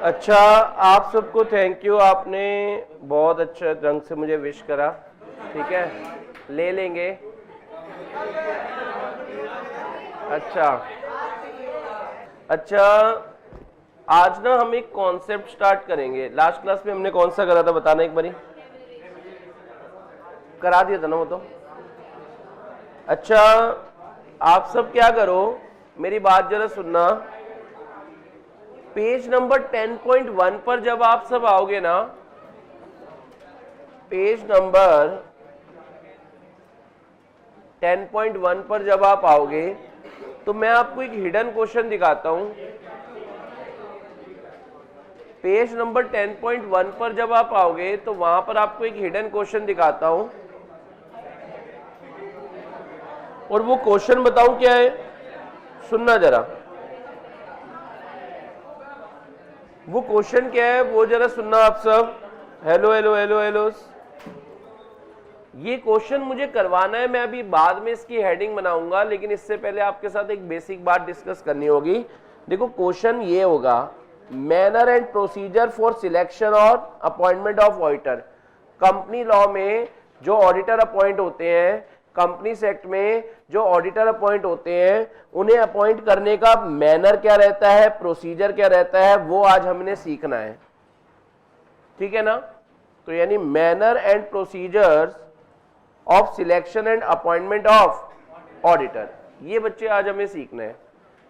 अच्छा, आप सबको थैंक यू, आपने बहुत अच्छे ढंग से मुझे विश करा। ठीक है, ले लेंगे। अच्छा अच्छा, आज ना हम एक कॉन्सेप्ट स्टार्ट करेंगे। लास्ट क्लास में हमने कौन सा करा था, बताना एक बारी। करा दिया था ना वो तो। अच्छा, आप सब क्या करो, मेरी बात जरा सुनना। पेज नंबर 10.1 पर जब आप सब आओगे ना, पेज नंबर 10.1 पर जब आप आओगे तो मैं आपको एक हिडन क्वेश्चन दिखाता हूं। पेज नंबर 10.1 पर जब आप आओगे तो वहां पर आपको एक हिडन क्वेश्चन दिखाता हूं, और वो क्वेश्चन बताऊं क्या है, सुनना जरा। वो क्वेश्चन क्या है वो जरा सुनना आप सब। Hello hello hello hello. ये क्वेश्चन मुझे करवाना है, मैं अभी बाद में इसकी हेडिंग बनाऊंगा, लेकिन इससे पहले आपके साथ एक बेसिक बात डिस्कस करनी होगी। देखो, क्वेश्चन ये होगा, manner and procedure for selection और appointment of auditor. Company law में जो ऑडिटर अपॉइंट होते हैं, कंपनीज एक्ट में जो ऑडिटर अपॉइंट होते हैं, उन्हें अपॉइंट करने का मैनर क्या रहता है, प्रोसीजर क्या रहता है, वो आज हमने सीखना है। ठीक है ना? तो यानी manner and procedures of selection and appointment of auditor, ये बच्चे आज हमें सीखना है।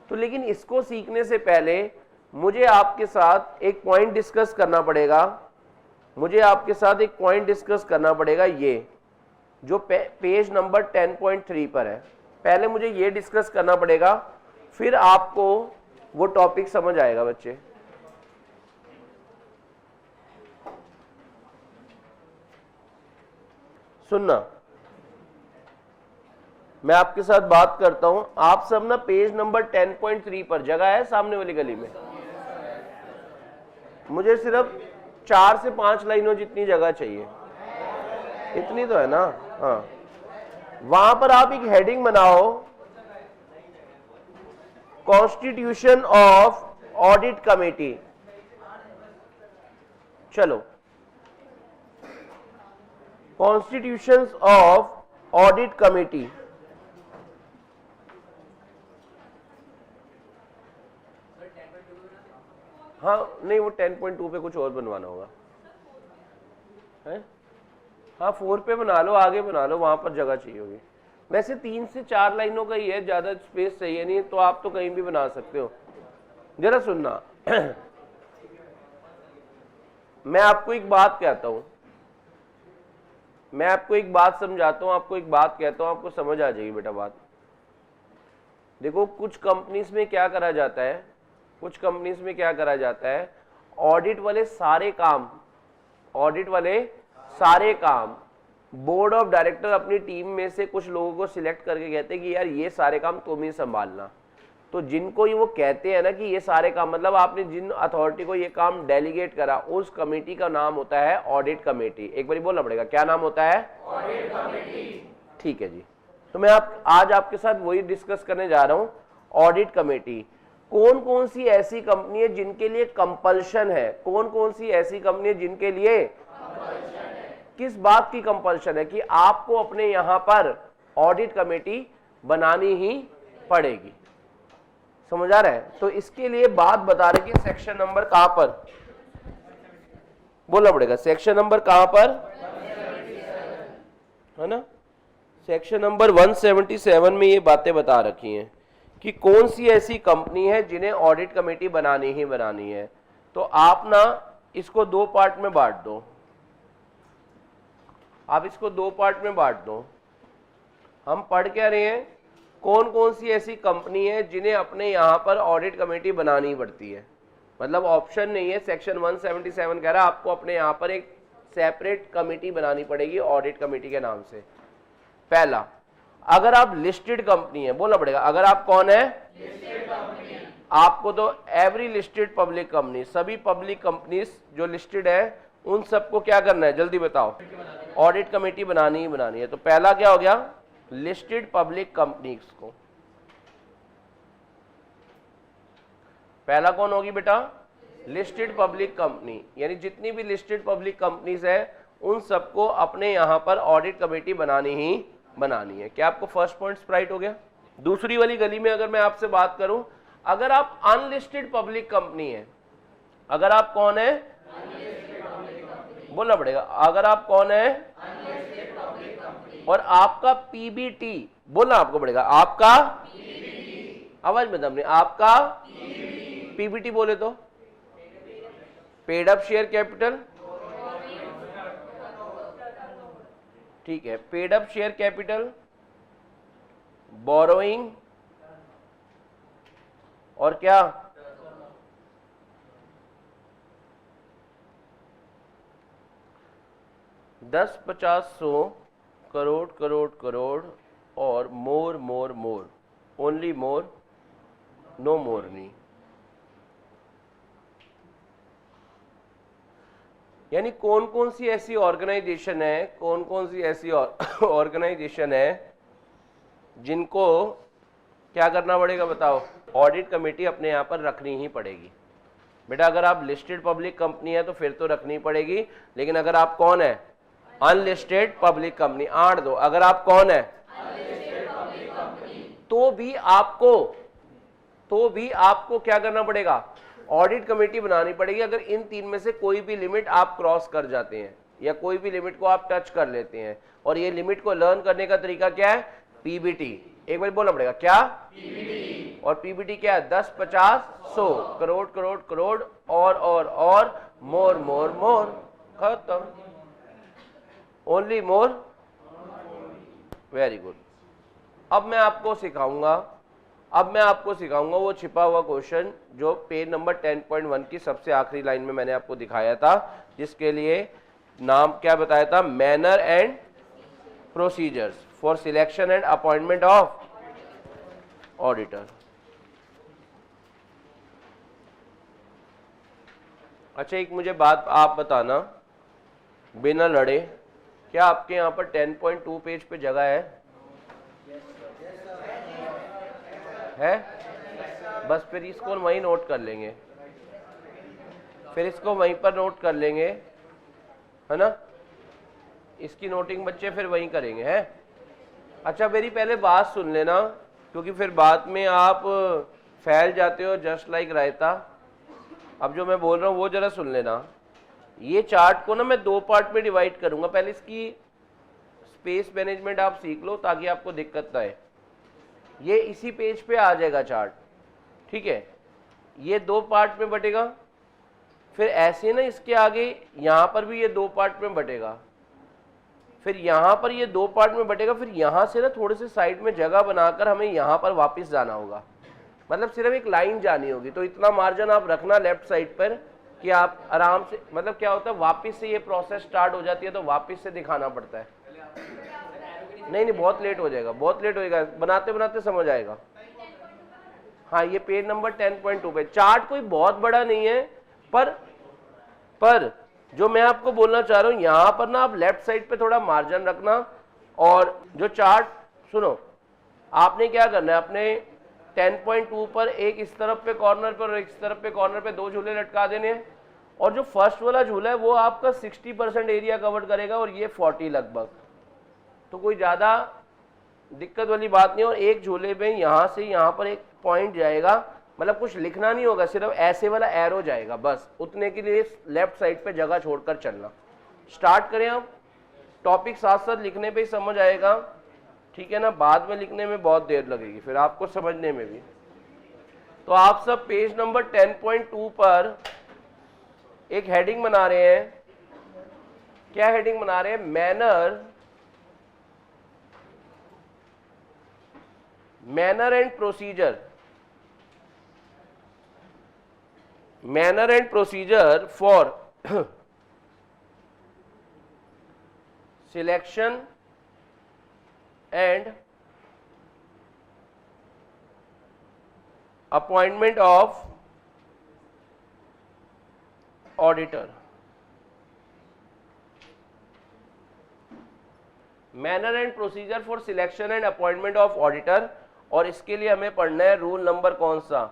तो लेकिन इसको सीखने से पहले मुझे आपके साथ एक पॉइंट डिस्कस करना पड़ेगा। ये जो पेज नंबर 10.3 पर है, पहले मुझे ये डिस्कस करना पड़ेगा, फिर आपको वो टॉपिक समझ आएगा बच्चे। सुनना, मैं आपके साथ बात करता हूं। आप सब ना पेज नंबर 10.3 पर, जगह है सामने वाली गली में, मुझे सिर्फ 4 से 5 लाइनों जितनी जगह चाहिए, इतनी तो है ना? हाँ, वहां पर आप एक हेडिंग बनाओ, कॉन्स्टिट्यूशन ऑफ ऑडिट कमेटी। चलो, कॉन्स्टिट्यूशन ऑफ ऑडिट कमेटी। हाँ नहीं, वो 10.2 पे कुछ और बनवाना होगा है? हाँ 4 पे बना लो, आगे बना लो, वहां पर जगह चाहिए होगी। वैसे 3 से 4 लाइनों का ही है, ज्यादा स्पेस चाहिए नहीं, तो आप तो कहीं भी बना सकते हो। जरा सुनना मैं आपको एक बात कहता हूं, मैं आपको एक बात समझाता हूं, आपको एक बात कहता हूं, आपको समझ आ जाएगी बेटा बात। देखो, कुछ कंपनीज में क्या करा जाता है, ऑडिट वाले सारे काम बोर्ड ऑफ डायरेक्टर अपनी टीम में से कुछ लोगों को सिलेक्ट करके कहते हैं कि यार ये सारे काम तुम ही संभालना। तो जिनको ये वो कहते हैं ना कि ये सारे काम, मतलब आपने जिन अथॉरिटी को ये काम डेलीगेट करा, उस कमेटी का नाम होता है ऑडिट कमेटी। एक बार बोलना पड़ेगा, क्या नाम होता है? Audit committee. ठीक है जी। तो मैं आज आपके साथ वही डिस्कस करने जा रहा हूं, ऑडिट कमेटी। कौन कौन सी ऐसी कंपनी है जिनके लिए कंपल्शन है, जिनके लिए किस बात की कंपल्शन है कि आपको अपने यहां पर ऑडिट कमेटी बनानी ही पड़ेगी। समझ आ रहा है? तो इसके लिए बात बता रहे कि सेक्शन नंबर कहां पर बोलना पड़ेगा, सेक्शन नंबर कहां पर है ना? सेक्शन नंबर 177 में ये बातें बता रखी हैं कि कौन सी ऐसी कंपनी है जिन्हें ऑडिट कमेटी बनानी ही बनानी है। तो आप ना इसको 2 पार्ट में बांट दो, हम पढ़ क्या रहे हैं, कौन कौन सी ऐसी कंपनी है जिन्हें अपने यहां पर ऑडिट कमेटी बनानी पड़ती है। मतलब ऑप्शन नहीं है, सेक्शन 177 कह रहा है आपको अपने यहां पर एक सेपरेट कमेटी बनानी पड़ेगी ऑडिट कमेटी के नाम से। पहला, अगर आप लिस्टेड कंपनी है, बोलना पड़ेगा, अगर आप कौन है? Listed company. आपको तो एवरी लिस्टेड पब्लिक कंपनी, सभी पब्लिक कंपनीज जो लिस्टेड है उन सबको क्या करना है, जल्दी बताओ? ऑडिट कमेटी बनानी ही बनानी है। तो पहला क्या हो गया? लिस्टेड पब्लिक कंपनीज को। पहला कौन होगी बेटा? लिस्टेड पब्लिक कंपनी, यानी जितनी भी लिस्टेड पब्लिक कंपनीज है उन सबको अपने यहाँ पर ऑडिट कमेटी बनानी ही बनानी है। क्या आपको फर्स्ट पॉइंट स्प्राइट हो गया? दूसरी वाली गली में अगर मैं आपसे बात करूं, अगर आप अनलिस्टेड पब्लिक कंपनी है, अगर आप कौन है, बोलना पड़ेगा, अगर आप कौन है और आपका पीबीटी, बोलना आपको पड़ेगा, आपका आवाज में दम नहीं, आपका पीबीटी बोले तो पेड अप शेयर कैपिटल, ठीक है, paid up share capital, borrowing और क्या, 10, 50, 100, करोड़ करोड़ करोड़ और मोर मोर मोर, ओनली मोर, नो मोर नहीं। यानी कौन कौन सी ऐसी ऑर्गेनाइजेशन है, कौन कौन सी ऐसी ऑर्गेनाइजेशन है जिनको क्या करना पड़ेगा बताओ, ऑडिट कमेटी अपने यहाँ पर रखनी ही पड़ेगी। बेटा अगर आप लिस्टेड पब्लिक कंपनी है तो फिर तो रखनी पड़ेगी, लेकिन अगर आप कौन है, अनलिस्टेड पब्लिक कंपनी, 8 दो, अगर आप कौन है तो भी आपको क्या करना पड़ेगा, ऑडिट कमेटी बनानी पड़ेगी। अगर इन तीन में से कोई भी लिमिट आप क्रॉस कर जाते हैं या कोई भी लिमिट को आप टच कर लेते हैं, और ये लिमिट को लर्न करने का तरीका क्या है, पीबीटी, एक बार बोलना पड़ेगा क्या, पीबीटी। और पीबीटी क्या है, 10, 50, 100, करोड़ करोड़ करोड़ और मोर मोर मोर, खत्म, ओनली मोर, वेरी गुड। अब मैं आपको सिखाऊंगा वो छिपा हुआ क्वेश्चन जो पेज नंबर 10.1 की सबसे आखिरी लाइन में मैंने आपको दिखाया था, जिसके लिए नाम क्या बताया था, manner and procedures for selection and appointment of auditor. अच्छा एक मुझे बात आप बताना बिना लड़े, क्या आपके यहाँ पर 10.2 पेज पे जगह है? बस फिर इसको वहीं नोट कर लेंगे, फिर इसको वहीं पर नोट कर लेंगे, है ना, इसकी नोटिंग बच्चे फिर वहीं करेंगे, है? अच्छा मेरी पहले बात सुन लेना, क्योंकि फिर बाद में आप फैल जाते हो जस्ट लाइक रायता। अब जो मैं बोल रहा हूँ वो जरा सुन लेना। ये चार्ट को ना मैं 2 पार्ट में डिवाइड करूंगा, पहले इसकी स्पेस मैनेजमेंट आप सीख लो ताकि आपको दिक्कत ना आए। ये इसी पेज पे आ जाएगा चार्ट, ठीक है, ये 2 पार्ट में बटेगा, फिर ऐसे ना इसके आगे यहाँ पर भी ये 2 पार्ट में बटेगा, फिर यहाँ पर ये 2 पार्ट में बटेगा, फिर यहाँ से ना थोड़े से साइड में जगह बनाकर हमें यहाँ पर वापस जाना होगा, मतलब सिर्फ एक लाइन जानी होगी। तो इतना मार्जिन आप रखना लेफ्ट साइड पर कि आप आराम से, मतलब क्या होता है वापस से ये प्रोसेस स्टार्ट हो जाती है तो वापस से दिखाना पड़ता है। नहीं बहुत लेट हो जाएगा, बहुत लेट होएगा, बनाते बनाते समझ आएगा। हाँ ये पेज नंबर 10.2 पे चार्ट कोई बहुत बड़ा नहीं है, पर जो मैं आपको बोलना चाह रहा हूं यहां पर ना आप लेफ्ट साइड पे थोड़ा मार्जिन रखना, और जो चार्ट सुनो, आपने क्या करना है, अपने 10.2 पर एक इस तरफ पे कॉर्नर पर और इस तरफ पे कॉर्नर पे 2 झूले लटका देने हैं, और जो फर्स्ट वाला झूला है वो आपका 60% एरिया कवर करेगा और ये 40 लगभग, तो कोई ज्यादा दिक्कत वाली बात नहीं। और एक झूले में यहां से यहां पर एक पॉइंट जाएगा, मतलब कुछ लिखना नहीं होगा, सिर्फ ऐसे वाला एरो जाएगा, बस उतने के लिए लेफ्ट साइड पे जगह छोड़कर चलना। स्टार्ट करें हम, टॉपिक साथ साथ लिखने पे ही समझ आएगा, ठीक है ना, बाद में लिखने में बहुत देर लगेगी फिर आपको समझने में भी। तो आप सब पेज नंबर 10.2 पर एक हेडिंग बना रहे हैं, क्या हेडिंग बना रहे हैं, manner and procedure for selection and appointment of auditor. Manner and procedure for selection and appointment of auditor, और इसके लिए हमें पढ़ना है रूल नंबर कौन सा,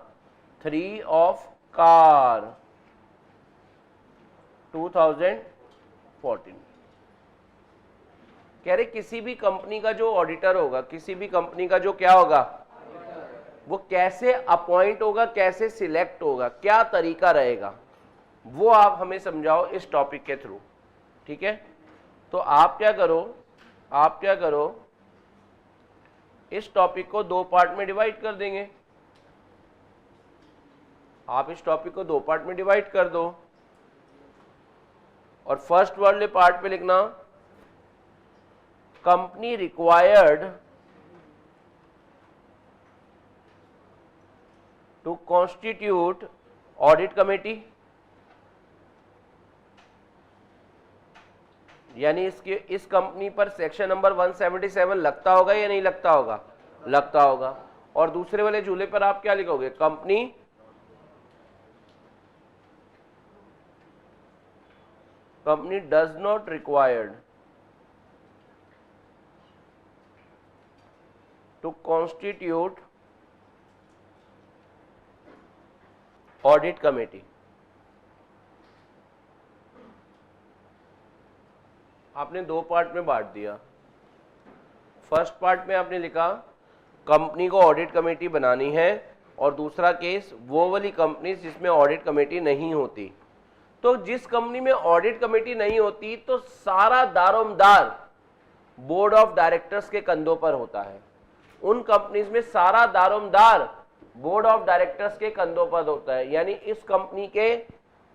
3 ऑफ कार। 2014। कह रहे किसी भी कंपनी का जो ऑडिटर होगा, किसी भी कंपनी का जो क्या होगा, वो कैसे अपॉइंट होगा, कैसे सिलेक्ट होगा, क्या तरीका रहेगा, वो आप हमें समझाओ इस टॉपिक के थ्रू। ठीक है, तो आप क्या करो, इस टॉपिक को 2 पार्ट में डिवाइड कर देंगे। आप इस टॉपिक को 2 पार्ट में डिवाइड कर दो, और फर्स्ट वाले पार्ट पे लिखना company required to constitute audit committee, यानी इस कंपनी पर सेक्शन नंबर 177 लगता होगा या नहीं लगता होगा, लगता होगा। और दूसरे वाले झूले पर आप क्या लिखोगे, company does not required to constitute audit committee. आपने 2 पार्ट में बांट दिया। फर्स्ट पार्ट में आपने लिखा कंपनी को ऑडिट कमेटी बनानी है, और दूसरा केस वो वाली कंपनी जिसमें ऑडिट कमेटी नहीं होती। तो जिस कंपनी में ऑडिट कमेटी नहीं होती तो सारा दारोमदार बोर्ड ऑफ डायरेक्टर्स के कंधों पर होता है। उन कंपनीज में सारा दारोमदार बोर्ड ऑफ डायरेक्टर्स के कंधों पर होता है, यानी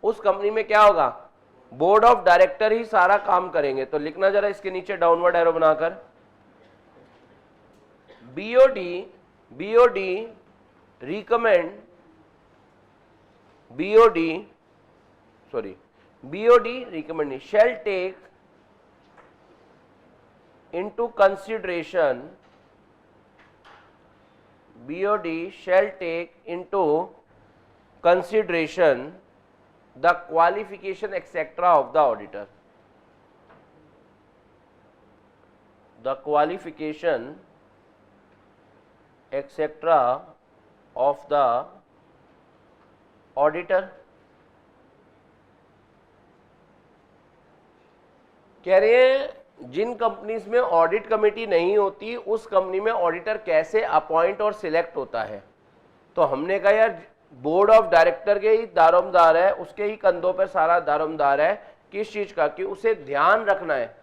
उस कंपनी में क्या होगा, बोर्ड ऑफ डायरेक्टर ही सारा काम करेंगे। तो लिखना जरा इसके नीचे डाउनवर्ड एरो बनाकर, BOD recommend shall take into consideration the qualification etc. of the auditor. The qualification etc. of the auditor. कह रहे हैं जिन कंपनीज में ऑडिट कमेटी नहीं होती उस कंपनी में ऑडिटर कैसे अपॉइंट और सिलेक्ट होता है। तो हमने कहा यार बोर्ड ऑफ डायरेक्टर के ही दारोमदार है, उसके ही कंधों पर सारा दारोमदार है। किस चीज का, कि उसे ध्यान रखना है,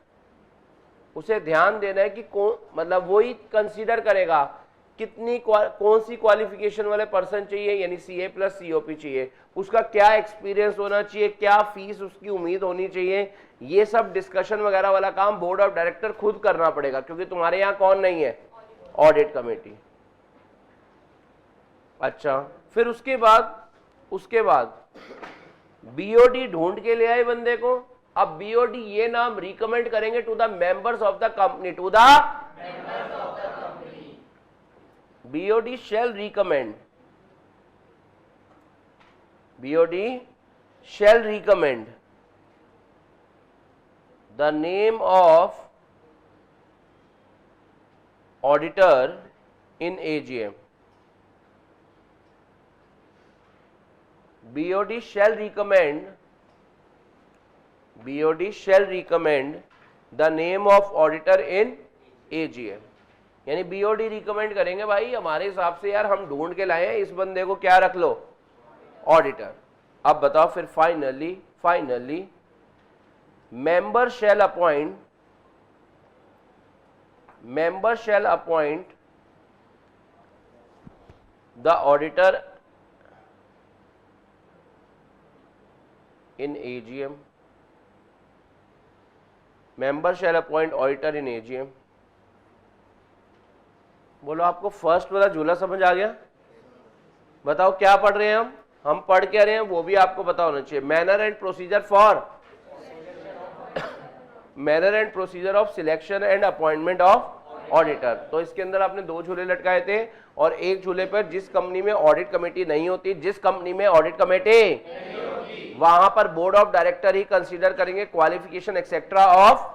उसे ध्यान देना है कि कौन, मतलब वो ही कंसीडर करेगा कितनी कौन सी क्वालिफिकेशन वाले पर्सन चाहिए, यानी सीए प्लस सीओपी चाहिए, उसका क्या एक्सपीरियंस होना चाहिए, क्या फीस उसकी उम्मीद होनी चाहिए। ये सब डिस्कशन वगैरह वाला काम बोर्ड ऑफ डायरेक्टर खुद करना पड़ेगा, क्योंकि तुम्हारे यहाँ कौन नहीं है, ऑडिट कमेटी। अच्छा, फिर उसके बाद बीओडी ढूंढ के ले आए बंदे को। अब बीओडी ये नाम रिकमेंड करेंगे to the members of the company, BOD shall recommend the name of auditor in AGM. BOD shall recommend the name of auditor in AGM. यानी बीओडी रिकमेंड करेंगे भाई हमारे हिसाब से यार हम ढूंढ के लाए हैं, इस बंदे को क्या रख लो, ऑडिटर। अब बताओ फिर finally member shall appoint the auditor in AGM। Member shall appoint auditor in AGM। बोलो आपको फर्स्ट वाला झूला समझ आ गया? बताओ क्या पढ़ रहे हैं हम पढ़ क्या रहे हैं वो भी आपको पता होना चाहिए। Manner and procedure of selection and appointment of auditor. तो इसके अंदर आपने 2 झूले लटकाए थे, और एक झूले पर जिस कंपनी में ऑडिट कमेटी नहीं होती, वहां पर board of director he consider करेंगे क्वालिफिकेशन एक्सेट्रा ऑफ,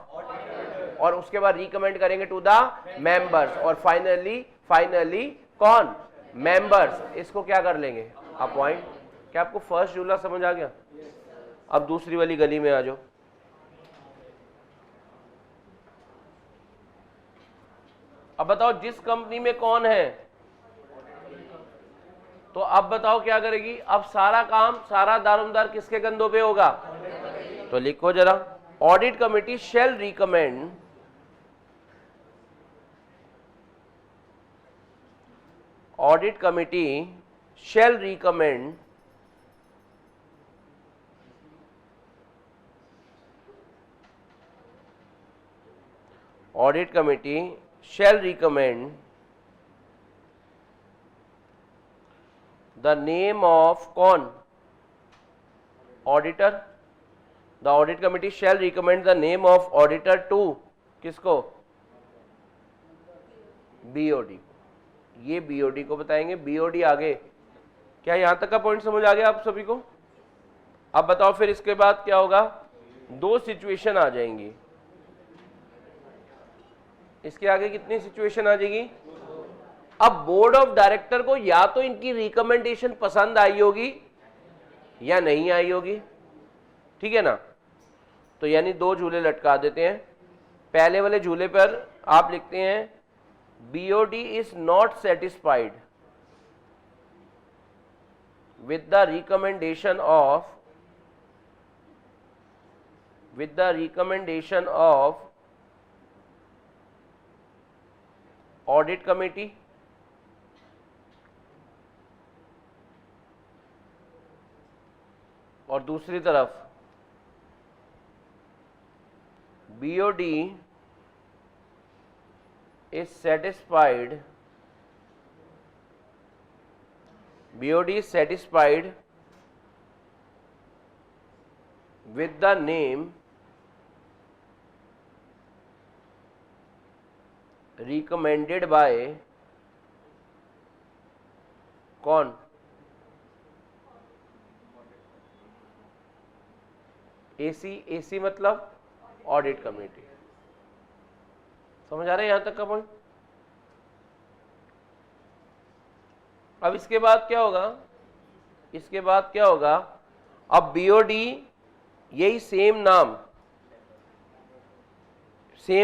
और उसके बाद रिकमेंड करेंगे टू द मेंबर्स, और फाइनली कौन, मेंबर्स इसको क्या कर लेंगे, अपॉइंट। क्या आपको फर्स्ट झूला समझ आ गया? अब दूसरी वाली गली में आ जाओ। अब बताओ जिस कंपनी में कौन है, तो अब बताओ क्या करेगी, अब सारा काम, सारा दारोमदार किसके कंधों पे होगा? तो लिखो जरा, audit committee shell recommend audit committee shall recommend audit committee shall recommend the name of कौन? auditor. The audit committee shall recommend the name of auditor to किसको? BOD. ये BOD को बताएंगे, BOD आगे। क्या यहां तक का पॉइंट समझ आ गया आप सभी को? अब बताओ फिर इसके बाद क्या होगा? दो सिचुएशन आ जाएंगी। इसके आगे कितनी सिचुएशन आ जाएगी? अब बोर्ड ऑफ डायरेक्टर को या तो इनकी रिकमेंडेशन पसंद आई होगी या नहीं आई होगी, ठीक है ना? तो यानी दो झूले लटका देते हैं। पहले वाले झूले पर आप लिखते हैं BOD is not satisfied with the recommendation of audit committee और दूसरी तरफ BOD is satisfied with the name recommended by कौन? AC मतलब ऑडिट कमेटी। समझ आ रहा है यहां तक का पॉइंट? अब इसके बाद क्या होगा? इसके बाद क्या होगा? अब BOD यही सेम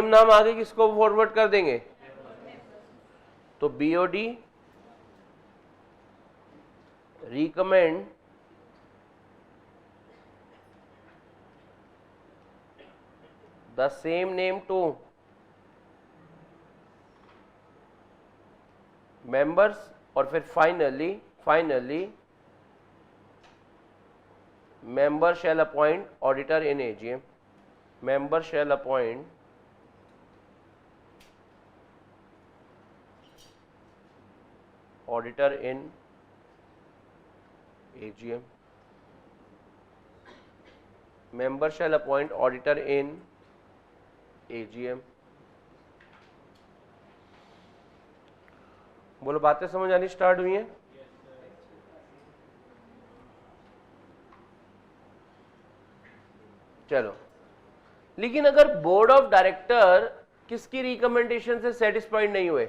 नाम आगे किसको फॉरवर्ड कर देंगे? तो BOD recommend the same name to members और फिर finally member shall appoint auditor in AGM. Member shall appoint auditor in AGM. Member shall appoint auditor in AGM. बोलो, बातें समझ आनी स्टार्ट हुई हैं? चलो, लेकिन अगर बोर्ड ऑफ डायरेक्टर किसकी रिकमेंडेशन से सेटिस्फाइड नहीं हुए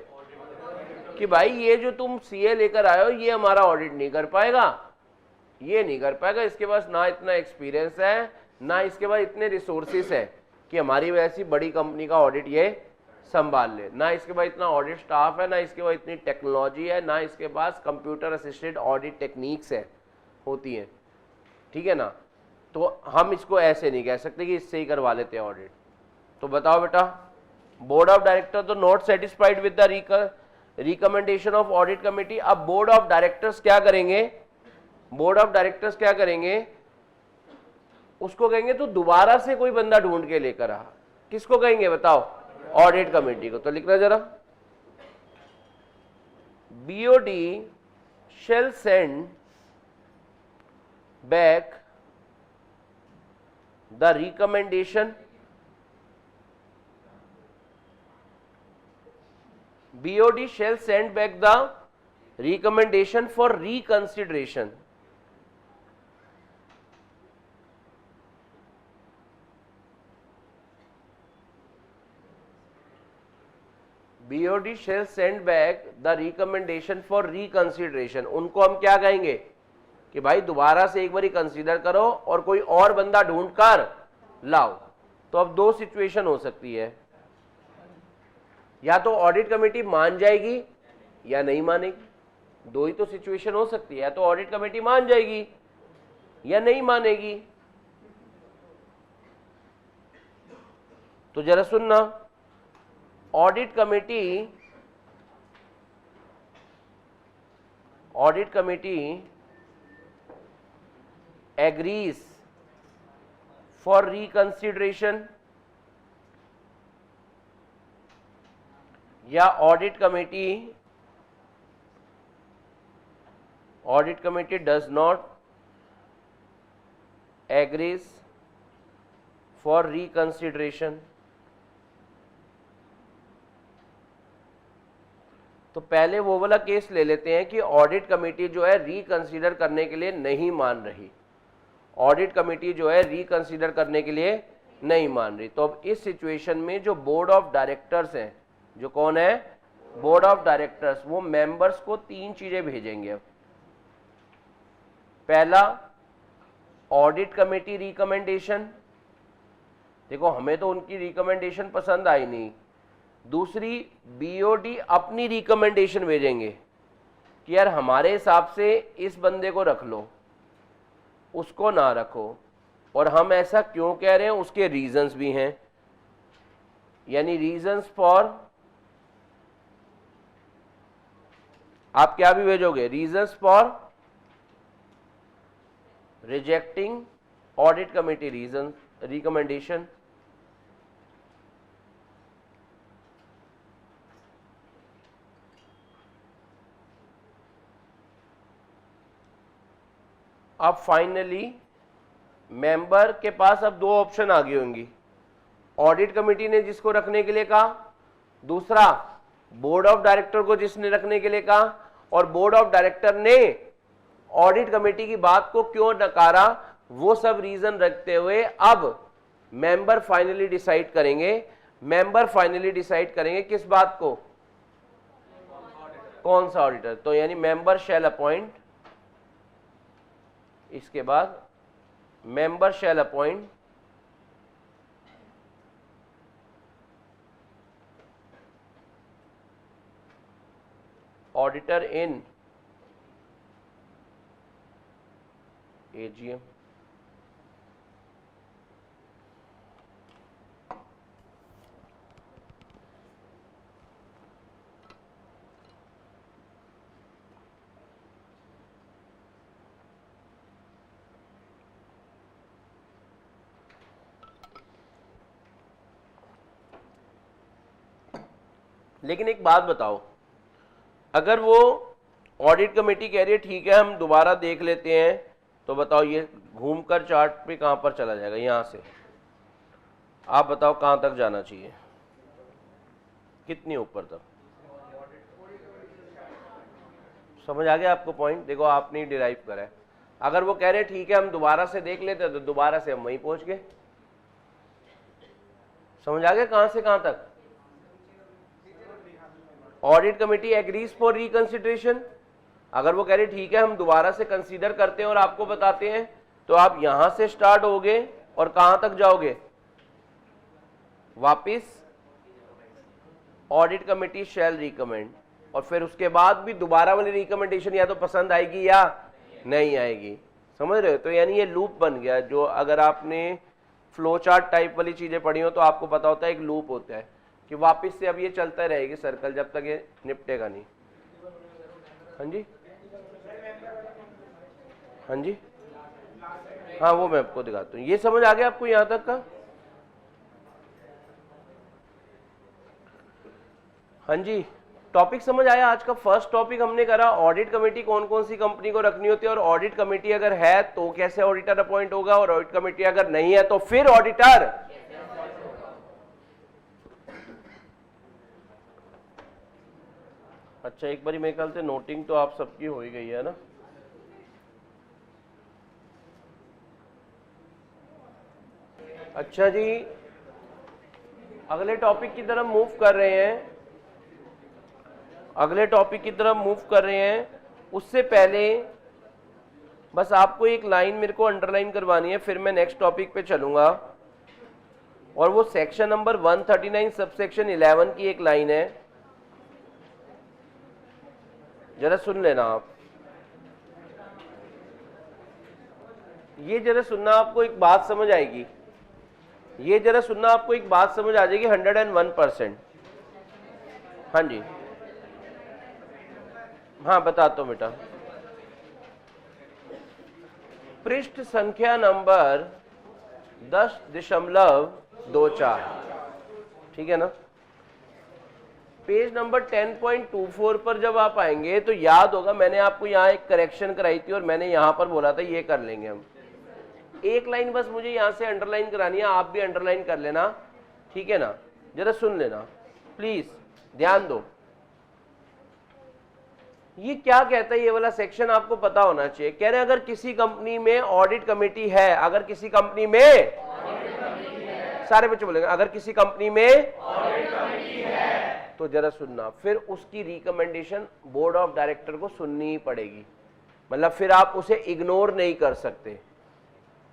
कि भाई ये जो तुम CA लेकर आए हो ये हमारा ऑडिट नहीं कर पाएगा, ये नहीं कर पाएगा, इसके पास ना इतना एक्सपीरियंस है, ना इसके पास इतने रिसोर्सेस है कि हमारी वैसी बड़ी कंपनी का ऑडिट ये संभाल ले, ना इसके पास इतना ऑडिट स्टाफ है, ना इसके पास इतनी टेक्नोलॉजी है, ना इसके पास कंप्यूटर असिस्टेड ऑडिट टेक्निक्स है होती हैं, ठीक है ना? तो हम इसको ऐसे नहीं कह सकते कि इससे ही करवा लेते हैं ऑडिट। तो बताओ बेटा, बोर्ड ऑफ डायरेक्टर तो not satisfied with the recommendation of audit committee. अब बोर्ड ऑफ डायरेक्टर्स क्या करेंगे? उसको कहेंगे तो दोबारा से कोई बंदा ढूंढ के लेकर आ। किसको कहेंगे बताओ? ऑडिट कमेटी को। तो लिखना जरा, BOD shall send back the recommendation for reconsideration. BOD shall send back the recommendation for reconsideration. उनको हम क्या कहेंगे? कि भाई दोबारा से एक बारी कंसीडर करो और कोई और बंदा ढूंढ कर लाओ। तो अब दो सिचुएशन हो सकती है, या तो ऑडिट कमेटी मान जाएगी या नहीं मानेगी। दो ही तो सिचुएशन हो सकती है, या तो ऑडिट कमेटी मान जाएगी या नहीं मानेगी। तो जरा सुनना, audit committee agrees for reconsideration या audit committee does not agrees for reconsideration। तो पहले वो वाला केस ले लेते हैं कि ऑडिट कमेटी जो है रिकंसीडर करने के लिए नहीं मान रही, ऑडिट कमेटी जो है रिकंसीडर करने के लिए नहीं मान रही। तो अब इस सिचुएशन में जो बोर्ड ऑफ डायरेक्टर्स हैं, जो कौन है, बोर्ड ऑफ डायरेक्टर्स, वो मेंबर्स को तीन चीजें भेजेंगे। अब पहला, ऑडिट कमेटी रिकमेंडेशन, देखो हमें तो उनकी रिकमेंडेशन पसंद आई नहीं। दूसरी, बीओडी अपनी रिकमेंडेशन भेजेंगे कि यार हमारे हिसाब से इस बंदे को रख लो, उसको ना रखो, और हम ऐसा क्यों कह रहे हैं उसके रीजंस भी हैं, यानी रीजंस फॉर, आप क्या भी भेजोगे, reasons for rejecting audit committee reason recommendation. अब फाइनली मेंबर के पास अब दो ऑप्शन आ गई होंगी, ऑडिट कमेटी ने जिसको रखने के लिए कहा, दूसरा बोर्ड ऑफ डायरेक्टर को जिसने रखने के लिए कहा, और बोर्ड ऑफ डायरेक्टर ने ऑडिट कमेटी की बात को क्यों नकारा, वो सब रीजन रखते हुए अब मेंबर फाइनली डिसाइड करेंगे किस बात को, कौन सा ऑडिटर। तो यानी मेंबर शैल अपॉइंट, इसके बाद मेंबर शैल अपॉइंट ऑडिटर इन एजीएम। लेकिन एक बात बताओ, अगर वो ऑडिट कमेटी कह रही है ठीक है हम दोबारा देख लेते हैं, तो बताओ ये घूमकर चार्ट पे कहां पर चला जाएगा, यहां से आप बताओ कहां तक जाना चाहिए, कितनी ऊपर तक, समझ आ गया आपको पॉइंट। देखो आपने डिराइव करा है, अगर वो कह रहे हैं ठीक है हम दोबारा से देख लेते हैं, तो दोबारा से हम वहीं पहुंच गए। समझ आ गया कहां से कहां तक, audit committee agrees for reconsideration, अगर वो कह रहे ठीक है हम दोबारा से कंसीडर करते हैं और आपको बताते हैं, तो आप यहां से स्टार्ट होगे और कहां तक जाओगे, वापिस ऑडिट कमेटी शैल रिकमेंड, और फिर उसके बाद भी दोबारा वाली रिकमेंडेशन या तो पसंद आएगी या नहीं आएगी। समझ रहे हो, तो यानी ये लूप बन गया। जो अगर आपने फ्लो चार्ट टाइप वाली चीजें पढ़ी हो तो आपको पता होता है एक लूप होता है कि वापस से अब ये चलता रहेगी सर्कल जब तक ये निपटेगा नहीं। हाँ जी, हाँ जी, हाँ वो मैं आपको दिखाता हूँ। ये समझ आ गया आपको यहां तक का? हाँ जी, टॉपिक समझ आया। आज का फर्स्ट टॉपिक हमने करा ऑडिट कमेटी कौन कौन सी कंपनी को रखनी होती है, और ऑडिट कमेटी अगर है तो कैसे ऑडिटर अपॉइंट होगा, और ऑडिट कमेटी अगर नहीं है तो फिर ऑडिटर। अच्छा, एक बारी मेरे ख्याल से नोटिंग तो आप सबकी हो ही गई है ना। अच्छा जी, अगले टॉपिक की तरफ मूव कर रहे हैं। उससे पहले बस आपको एक लाइन मेरे को अंडरलाइन करवानी है, फिर मैं नेक्स्ट टॉपिक पे चलूंगा, और वो सेक्शन नंबर 139 सबसेक्शन 11 की एक लाइन है, जरा सुन लेना आप। ये जरा सुनना, आपको एक बात समझ आएगी, ये जरा सुनना, आपको एक बात समझ आ जाएगी 101%। हाँ जी, हाँ बताता हूं बेटा। पृष्ठ संख्या नंबर 10.24, ठीक है ना। पेज नंबर 10.24 पर जब आप आएंगे तो याद होगा मैंने आपको यहाँ एक करेक्शन कराई थी और मैंने यहाँ पर बोला था ये कर लेंगे हम। एक लाइन बस मुझे यहाँ से अंडरलाइन करानी है, आप भी अंडरलाइन कर लेना, ठीक है ना। जरा सुन लेना प्लीज, ध्यान दो। ये क्या कहता है, ये वाला सेक्शन आपको पता होना चाहिए। कह रहे हैं अगर किसी कंपनी में ऑडिट कमेटी है, अगर किसी कंपनी में, सारे बच्चे बोलेंगे अगर किसी कंपनी में ऑडिट कमेटी है, तो जरा सुनना, फिर उसकी रिकमेंडेशन बोर्ड ऑफ डायरेक्टर को सुननी ही पड़ेगी। मतलब फिर आप उसे इग्नोर नहीं कर सकते,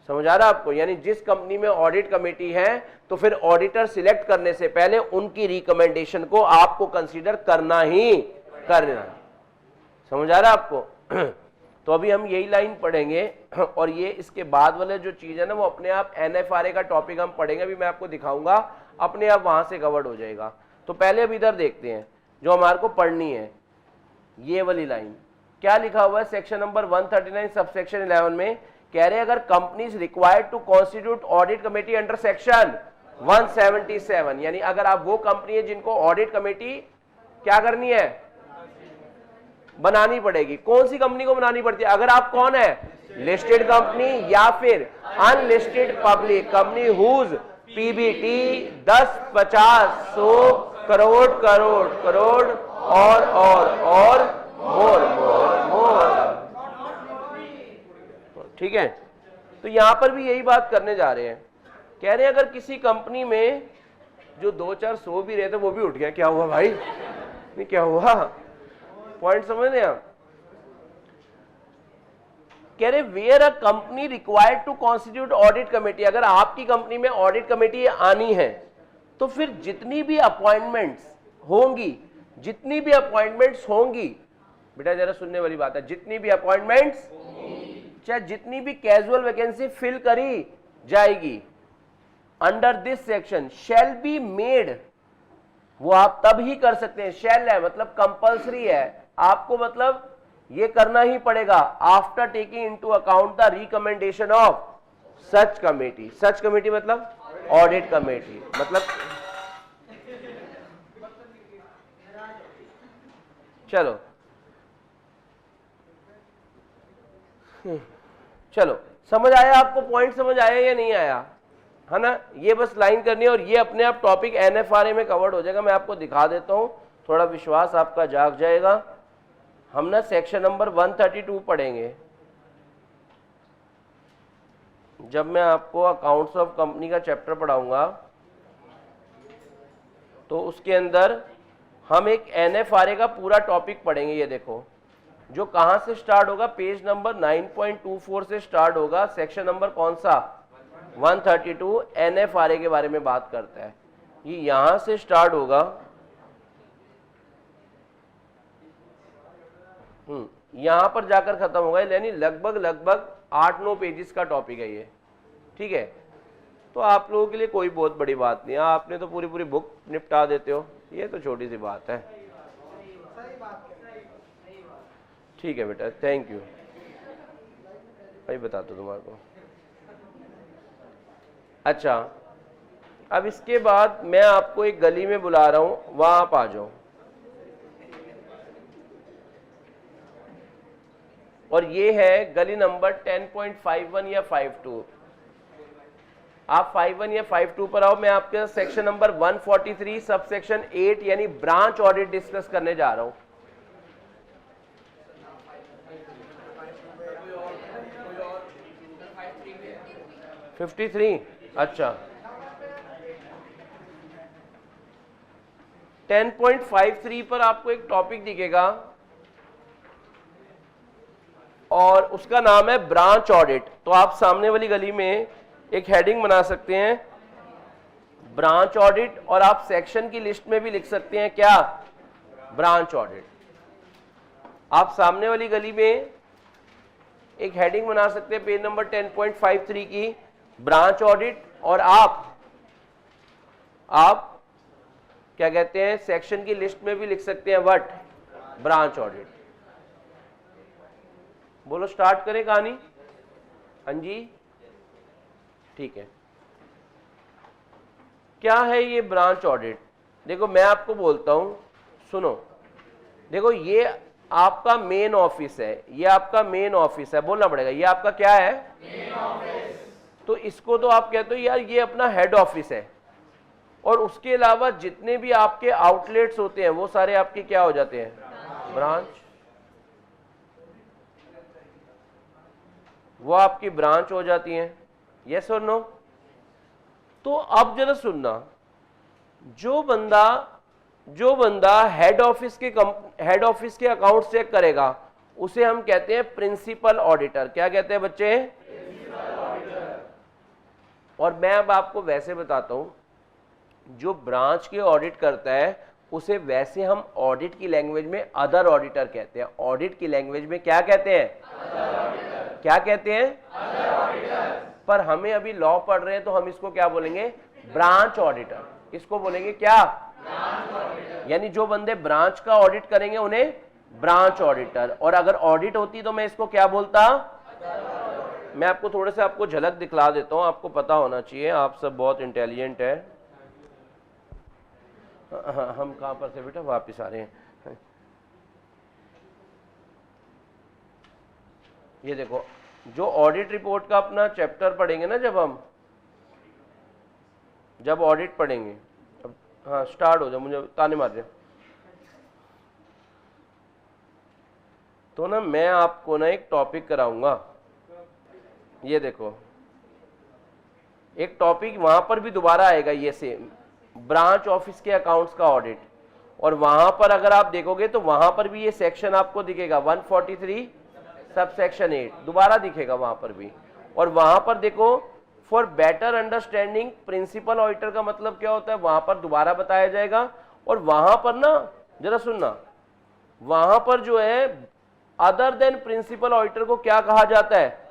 समझ आ रहा है आपको। यानी जिस कंपनी में ऑडिट कमेटी है तो फिर ऑडिटर सिलेक्ट करने से पहले उनकी रिकमेंडेशन को आपको कंसीडर करना ही करना है, समझ आ रहा है आपको। तो अभी हम यही लाइन पढ़ेंगे और ये इसके बाद वाले जो चीज है ना वो अपने आप NFRA का टॉपिक हम पढ़ेंगे, अभी मैं आपको दिखाऊंगा, अपने आप वहां से कवर्ड हो जाएगा। तो पहले अब इधर देखते हैं जो हमारे को पढ़नी है, ये वाली लाइन क्या लिखा हुआ है सेक्शन नंबर 139 सबसेक्शन 11 में। कह रहे हैं अगर company is required to constitute audit committee under section 177, यानी अगर आप वो कंपनी है जिनको ऑडिट कमेटी क्या करनी है, बनानी पड़ेगी। कौन सी कंपनी को बनानी पड़ती है, अगर आप कौन है, लिस्टेड कंपनी या फिर unlisted public company whose PBT 10, 50, 100 crore crore crore और मोर मोर मोर, ठीक है। तो यहां पर भी यही बात करने जा रहे हैं। कह रहे हैं अगर किसी कंपनी में जो 2, 4, 100 भी रहते वो भी उठ गया, क्या हुआ भाई, नहीं क्या हुआ, पॉइंट समझ रहे आप। कह रहे where a company required to constitute audit committee, अगर आपकी कंपनी में ऑडिट कमेटी आनी है तो फिर जितनी भी अपॉइंटमेंट्स होंगी, बेटा जरा सुनने वाली बात है, जितनी भी अपॉइंटमेंट्स चाहे जितनी भी कैजुअल वैकेंसी फिल करी जाएगी under this section shall be made, वो आप तब ही कर सकते हैं। शैल है मतलब कंपल्सरी है, आपको मतलब ये करना ही पड़ेगा after taking into account the recommendation of such committee. Such committee मतलब ऑडिट कमेटी, मतलब चलो चलो समझ आया आपको, पॉइंट समझ आया या नहीं आया, है ना। ये बस लाइन करनी है और ये अपने आप टॉपिक NFRA में कवर्ड हो जाएगा। मैं आपको दिखा देता हूं, थोड़ा विश्वास आपका जाग जाएगा। हम ना सेक्शन नंबर 132 पढ़ेंगे जब मैं आपको अकाउंट्स ऑफ कंपनी का चैप्टर पढ़ाऊंगा, तो उसके अंदर हम एक NFRA का पूरा टॉपिक पढ़ेंगे। ये देखो जो कहां से स्टार्ट होगा, पेज नंबर 9.24 से स्टार्ट होगा। सेक्शन नंबर कौन सा, 132 NFRA के बारे में बात करता है। ये यहां से स्टार्ट होगा, यहां पर जाकर खत्म होगा, यानी लगभग 8-9 पेजेस का टॉपिक है ये, ठीक है। तो आप लोगों के लिए कोई बहुत बड़ी बात नहीं है, आपने तो पूरी बुक निपटा देते हो, ये तो छोटी सी बात है, ठीक है बेटा, थैंक यू भाई, बताता हूं तुम्हारे को। अच्छा, अब इसके बाद मैं आपको एक गली में बुला रहा हूं, वहां आप आ जाओ। और ये है गली नंबर 10.51 या 52। आप 51 या 52 पर आओ। मैं आपके सेक्शन नंबर 143 सब सेक्शन 8 यानी ब्रांच ऑडिट डिस्कस करने जा रहा हूं। और 53, अच्छा 10.53 पर आपको एक टॉपिक दिखेगा, और उसका नाम है ब्रांच ऑडिट। तो आप सामने वाली गली में एक हेडिंग बना सकते हैं ब्रांच ऑडिट, और आप सेक्शन की लिस्ट में भी लिख सकते हैं क्या, ब्रांच ऑडिट। आप सामने वाली गली में एक हेडिंग बना सकते हैं पेज नंबर 10.53 की, ब्रांच ऑडिट, और आप क्या कहते हैं सेक्शन की लिस्ट में भी लिख सकते हैं व्हाट, ब्रांच ऑडिट। बोलो स्टार्ट करें कहानी। हाँ जी ठीक है। क्या है ये ब्रांच ऑडिट? देखो मैं आपको बोलता हूं, सुनो, देखो ये आपका मेन ऑफिस है, ये आपका मेन ऑफिस है, बोलना पड़ेगा, ये आपका क्या है, मेन ऑफिस। तो इसको तो आप कहते हो यार ये अपना हेड ऑफिस है, और उसके अलावा जितने भी आपके आउटलेट्स होते हैं वो सारे आपके क्या हो जाते हैं, ब्रांच। वो आपकी ब्रांच हो जाती हैं, यस और नो। तो अब जरा सुनना, जो बंदा हेड ऑफिस के अकाउंट चेक करेगा उसे हम कहते हैं प्रिंसिपल ऑडिटर। क्या कहते हैं बच्चे, प्रिंसिपल ऑडिटर। और मैं अब आपको वैसे बताता हूं, जो ब्रांच के ऑडिट करता है उसे वैसे हम ऑडिट की लैंग्वेज में अदर ऑडिटर कहते हैं। ऑडिट की लैंग्वेज में क्या कहते हैं, अदर ऑडिटर। क्या कहते हैं, अदर ऑडिटर। पर हमें अभी लॉ पढ़ रहे हैं तो हम इसको क्या बोलेंगे, ब्रांच ऑडिटर। इसको बोलेंगे क्या, ब्रांच ऑडिटर। यानी जो बंदे ब्रांच का ऑडिट करेंगे उन्हें ब्रांच ऑडिटर, और अगर ऑडिट होती तो मैं इसको क्या बोलता, मैं आपको थोड़े से आपको झलक दिखला देता हूं, आपको पता होना चाहिए, आप सब बहुत इंटेलिजेंट है। हम कहां पर थे बेटा, वापिस आ रहे हैं। ये देखो, जो ऑडिट रिपोर्ट का अपना चैप्टर पढ़ेंगे ना, जब ऑडिट पढ़ेंगे, हाँ स्टार्ट हो जाओ, मुझे ताने मार दिया तो ना मैं आपको ना एक टॉपिक कराऊंगा। ये देखो एक टॉपिक वहां पर भी दोबारा आएगा, ये सेम ब्रांच ऑफिस के अकाउंट्स का ऑडिट, और वहां पर अगर आप देखोगे तो वहां पर भी ये सेक्शन आपको दिखेगा 143 सब सेक्शन 8 दोबारा दिखेगा वहां पर भी। और वहां पर देखो for better understanding principal auditor का मतलब क्या होता है, वहां पर दोबारा बताया जाएगा। और वहां पर ना जरा सुनना, वहां पर जो है अदर देन प्रिंसिपल ऑडिटर को क्या कहा जाता है,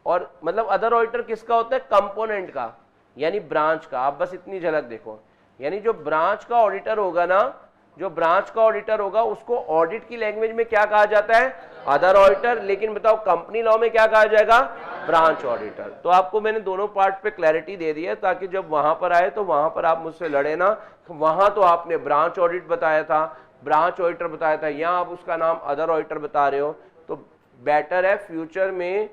और मतलब अदर ऑडिटर किसका होता है, कंपोनेंट का, यानी ब्रांच का। आप बस इतनी झलक देखो, यानी जो ब्रांच का ऑडिटर होगा ना, जो ब्रांच का ऑडिटर होगा उसको ऑडिट की लैंग्वेज में क्या कहा जाता है, अदर ऑडिटर। लेकिन बताओ कंपनी लॉ में क्या कहा जाएगा, ब्रांच ऑडिटर। तो आपको मैंने दोनों पार्ट पे क्लैरिटी दे दी है, ताकि जब वहां पर आए तो वहां पर आप मुझसे लड़े ना, वहां तो आपने ब्रांच ऑडिट बताया था, ब्रांच ऑडिटर बताया था, यहां आप उसका नाम अदर ऑडिटर बता रहे हो। तो बेटर है फ्यूचर में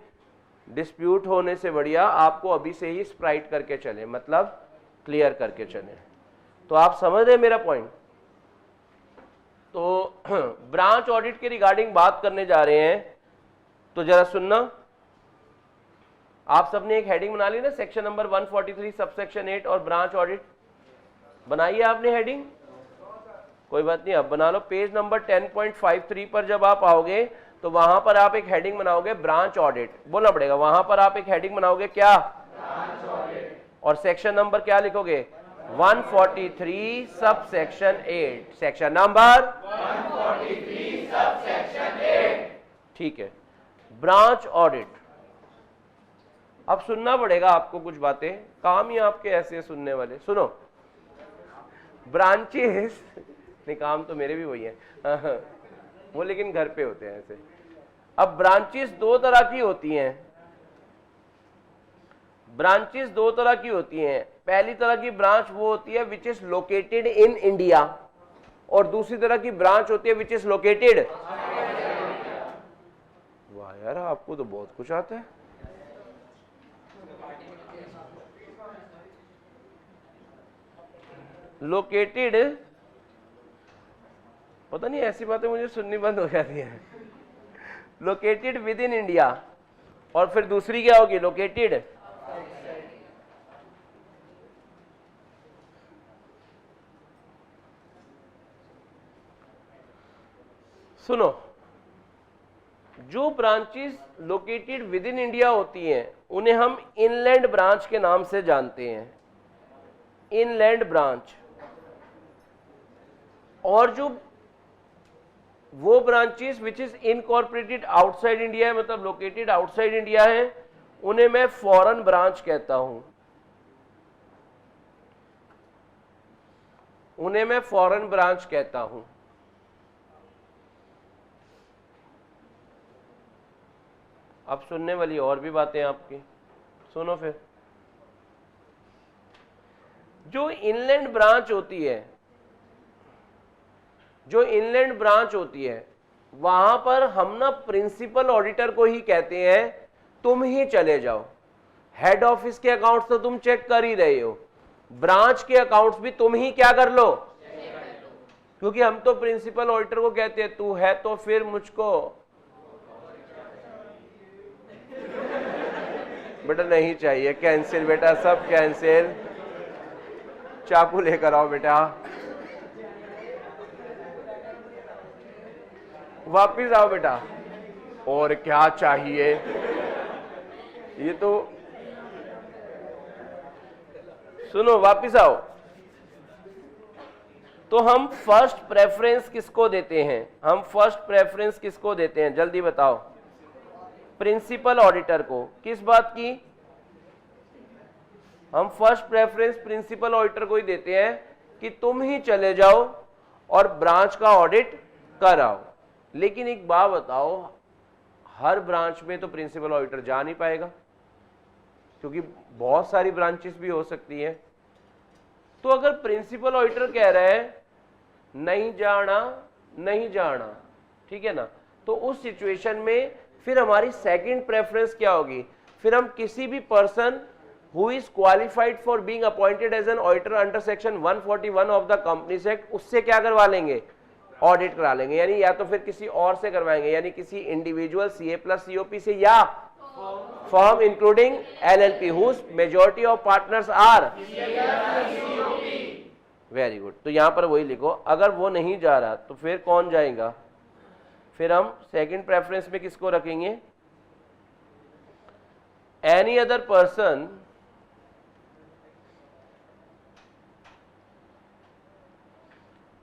डिस्प्यूट होने से बढ़िया आपको अभी से ही स्प्राइट करके चले, मतलब क्लियर करके चले। तो आप समझ रहे मेरा पॉइंट। तो ब्रांच ऑडिट के रिगार्डिंग बात करने जा रहे हैं, तो जरा सुनना, आप सबने एक हेडिंग बना ली ना, सेक्शन नंबर 143 सबसेक्शन 8 और ब्रांच ऑडिट बनाई है आपने हेडिंग, कोई बात नहीं, अब बना लो। पेज नंबर 10.53 पर जब आप आओगे तो वहां पर आप एक हेडिंग बनाओगे ब्रांच ऑडिट, बोलना पड़ेगा, वहां पर आप एक हेडिंग बनाओगे क्या, ब्रांच ऑडिट, और सेक्शन नंबर क्या लिखोगे, 143 sub section 8, section number 143 sub section 8। ठीक है, ब्रांच ऑडिट। अब सुनना पड़ेगा आपको कुछ बातें, काम ही आपके ऐसे सुनने वाले। सुनो, ब्रांचेस नहीं, काम तो मेरे भी वही है वो लेकिन घर पे होते हैं ऐसे। अब ब्रांचेस दो तरह की होती हैं, ब्रांचेस दो तरह की होती हैं। पहली तरह की ब्रांच वो होती है which is located in India, और दूसरी तरह की ब्रांच होती है विच इज लोकेटेड। वाह यार, आपको तो बहुत कुछ आता है। लोकेटेड, पता नहीं ऐसी बातें मुझे सुननी बंद हो जाती है। लोकेटेड विद इन इंडिया, और फिर दूसरी क्या होगी, लोकेटेड सुनो, जो branches located with in India होती हैं उन्हें हम इनलैंड ब्रांच के नाम से जानते हैं, इनलैंड ब्रांच। और जो वो branches which is incorporated outside India है, मतलब लोकेटेड आउटसाइड इंडिया है, उन्हें मैं फॉरेन ब्रांच कहता हूं, उन्हें मैं फॉरेन ब्रांच कहता हूं। अब सुनने वाली और भी बातें आपकी, सुनो फिर। जो इनलैंड ब्रांच होती है, जो इनलैंड ब्रांच होती है, वहां पर हम ना प्रिंसिपल ऑडिटर को ही कहते हैं तुम ही चले जाओ। हेड ऑफिस के अकाउंट्स तो तुम चेक कर ही रहे हो, ब्रांच के अकाउंट्स भी तुम ही क्या कर लो, क्योंकि हम तो प्रिंसिपल ऑडिटर को कहते हैं तू है तो फिर मुझको बेटा नहीं चाहिए, कैंसिल बेटा, सब कैंसिल। चाकू लेकर आओ बेटा, वापिस आओ बेटा। और क्या चाहिए, ये तो सुनो, वापिस आओ। तो हम फर्स्ट प्रेफरेंस किसको देते हैं, हम फर्स्ट प्रेफरेंस किसको देते हैं, जल्दी बताओ। प्रिंसिपल ऑडिटर को। किस बात की, हम फर्स्ट प्रेफरेंस प्रिंसिपल ऑडिटर को ही देते हैं कि तुम ही चले जाओ और ब्रांच का ऑडिट कराओ। लेकिन एक बात बताओ, हर ब्रांच में तो प्रिंसिपल ऑडिटर जा नहीं पाएगा, क्योंकि बहुत सारी ब्रांचेस भी हो सकती हैं। तो अगर प्रिंसिपल ऑडिटर कह रहे हैं नहीं जाना, नहीं जाना, ठीक है ना, तो उस सिचुएशन में फिर हमारी सेकंड प्रेफरेंस क्या होगी, फिर हम किसी भी person who is qualified for being appointed as an auditor under section 141 of the Companies Act, उससे क्या करवा लेंगे, ऑडिट करा लेंगे। यानी या तो फिर किसी और से करवाएंगे, यानी किसी इंडिविजुअल CA प्लस COP से, या firm including LLP whose majority of partners are. Very good. तो यहां पर वही लिखो, अगर वो नहीं जा रहा तो फिर कौन जाएगा, फिर हम सेकंड प्रेफरेंस में किसको रखेंगे, any other person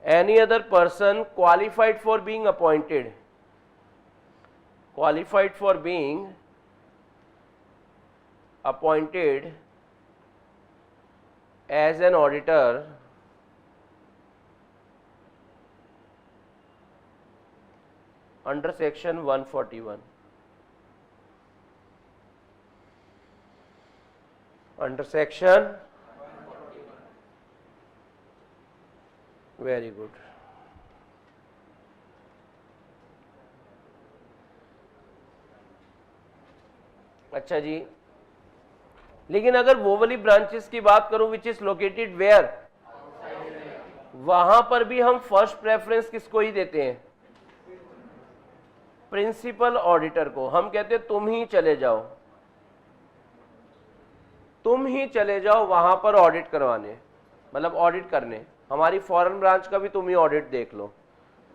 any other person qualified for being appointed, qualified for being appointed as an auditor under section 141, under section, very good. अच्छा जी, लेकिन अगर वो वाली ब्रांचेस की बात करूं विच इज लोकेटेड वेयर, वहां पर भी हम फर्स्ट प्रेफरेंस किसको ही देते हैं, प्रिंसिपल ऑडिटर को। हम कहते हैं तुम ही चले जाओ, तुम ही चले जाओ वहां पर ऑडिट करवाने, मतलब ऑडिट करने, हमारी फॉरेन ब्रांच का भी तुम ही ऑडिट देख लो।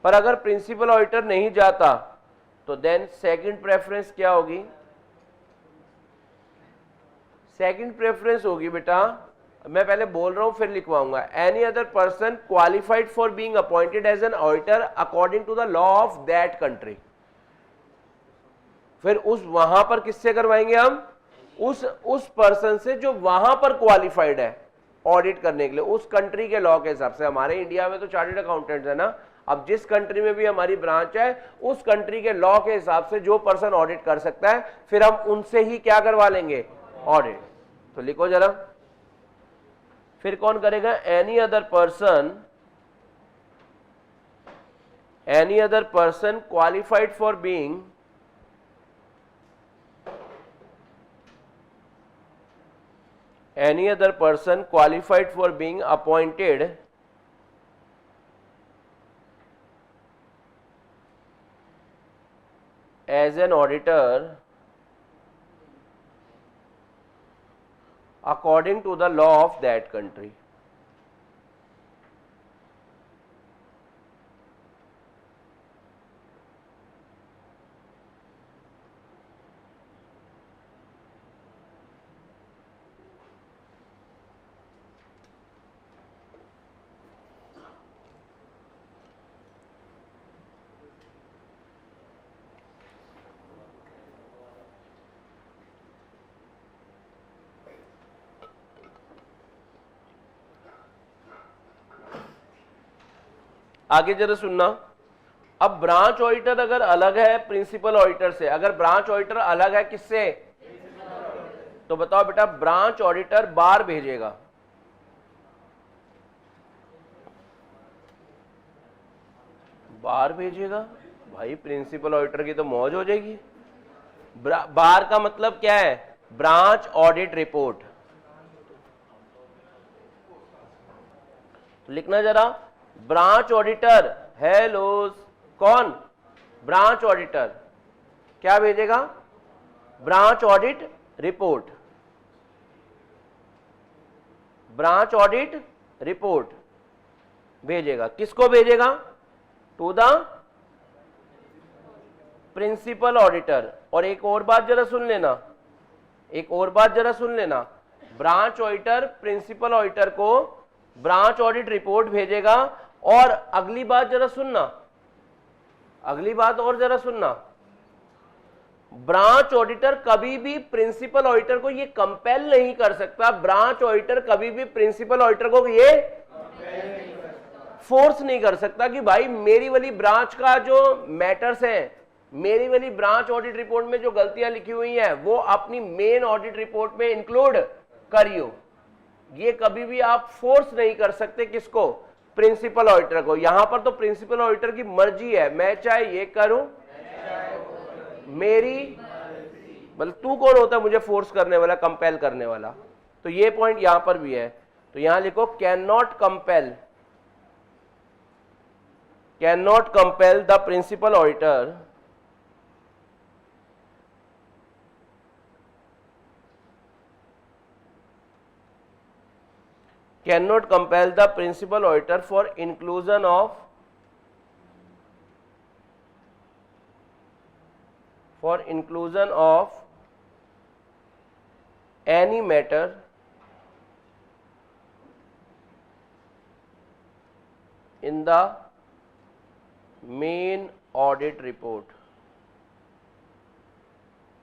पर अगर प्रिंसिपल ऑडिटर नहीं जाता तो देन सेकंड प्रेफरेंस क्या होगी, सेकंड प्रेफरेंस होगी बेटा, मैं पहले बोल रहा हूं फिर लिखवाऊंगा, any other person qualified for being appointed as an auditor according to the law of that country. फिर उस वहां पर किससे करवाएंगे हम, उस पर्सन से जो वहां पर क्वालिफाइड है ऑडिट करने के लिए, उस कंट्री के लॉ के हिसाब से। हमारे इंडिया में तो चार्टर्ड अकाउंटेंट्स है ना, अब जिस कंट्री में भी हमारी ब्रांच है उस कंट्री के लॉ के हिसाब से जो पर्सन ऑडिट कर सकता है, फिर हम उनसे ही क्या करवा लेंगे, ऑडिट। तो लिखो जरा, फिर कौन करेगा, any other person qualified for being any other person qualified for being appointed as an auditor according to the law of that country. आगे जरा सुनना। अब ब्रांच ऑडिटर अगर अलग है प्रिंसिपल ऑडिटर से, अगर ब्रांच ऑडिटर अलग है किससे, तो बताओ बेटा ब्रांच ऑडिटर बार भेजेगा, बार भेजेगा, भाई प्रिंसिपल ऑडिटर की तो मौज हो जाएगी। बार का मतलब क्या है, ब्रांच ऑडिट रिपोर्ट। लिखना जरा, ब्रांच ऑडिटर, हेलो कौन, ब्रांच ऑडिटर क्या भेजेगा, branch audit report, branch audit report भेजेगा। किसको भेजेगा, टू द प्रिंसिपल ऑडिटर। और एक और बात जरा सुन लेना, एक और बात जरा सुन लेना, ब्रांच ऑडिटर प्रिंसिपल ऑडिटर को ब्रांच ऑडिट रिपोर्ट भेजेगा। और अगली बात जरा सुनना, अगली बात और जरा सुनना, ब्रांच ऑडिटर कभी भी प्रिंसिपल ऑडिटर को ये कंपेल नहीं कर सकता, ब्रांच ऑडिटर कभी भी प्रिंसिपल ऑडिटर को ये फोर्स नहीं कर सकता कि भाई मेरी वाली ब्रांच का जो मैटर्स है, मेरी वाली ब्रांच ऑडिट रिपोर्ट में जो गलतियां लिखी हुई हैं वो अपनी मेन ऑडिट रिपोर्ट में इंक्लूड करियो। ये कभी भी आप फोर्स नहीं कर सकते किसको, प्रिंसिपल ऑडिटर को। यहां पर तो प्रिंसिपल ऑडिटर की मर्जी है, मैं चाहे ये करूं, मेरी मतलब तू कौन होता है मुझे फोर्स करने वाला, कंपेल करने वाला। तो ये पॉइंट यहां पर भी है, तो यहां लिखो can not compel, cannot compel the principal auditor cannot compel the principal auditor for inclusion of any matter in the main audit report,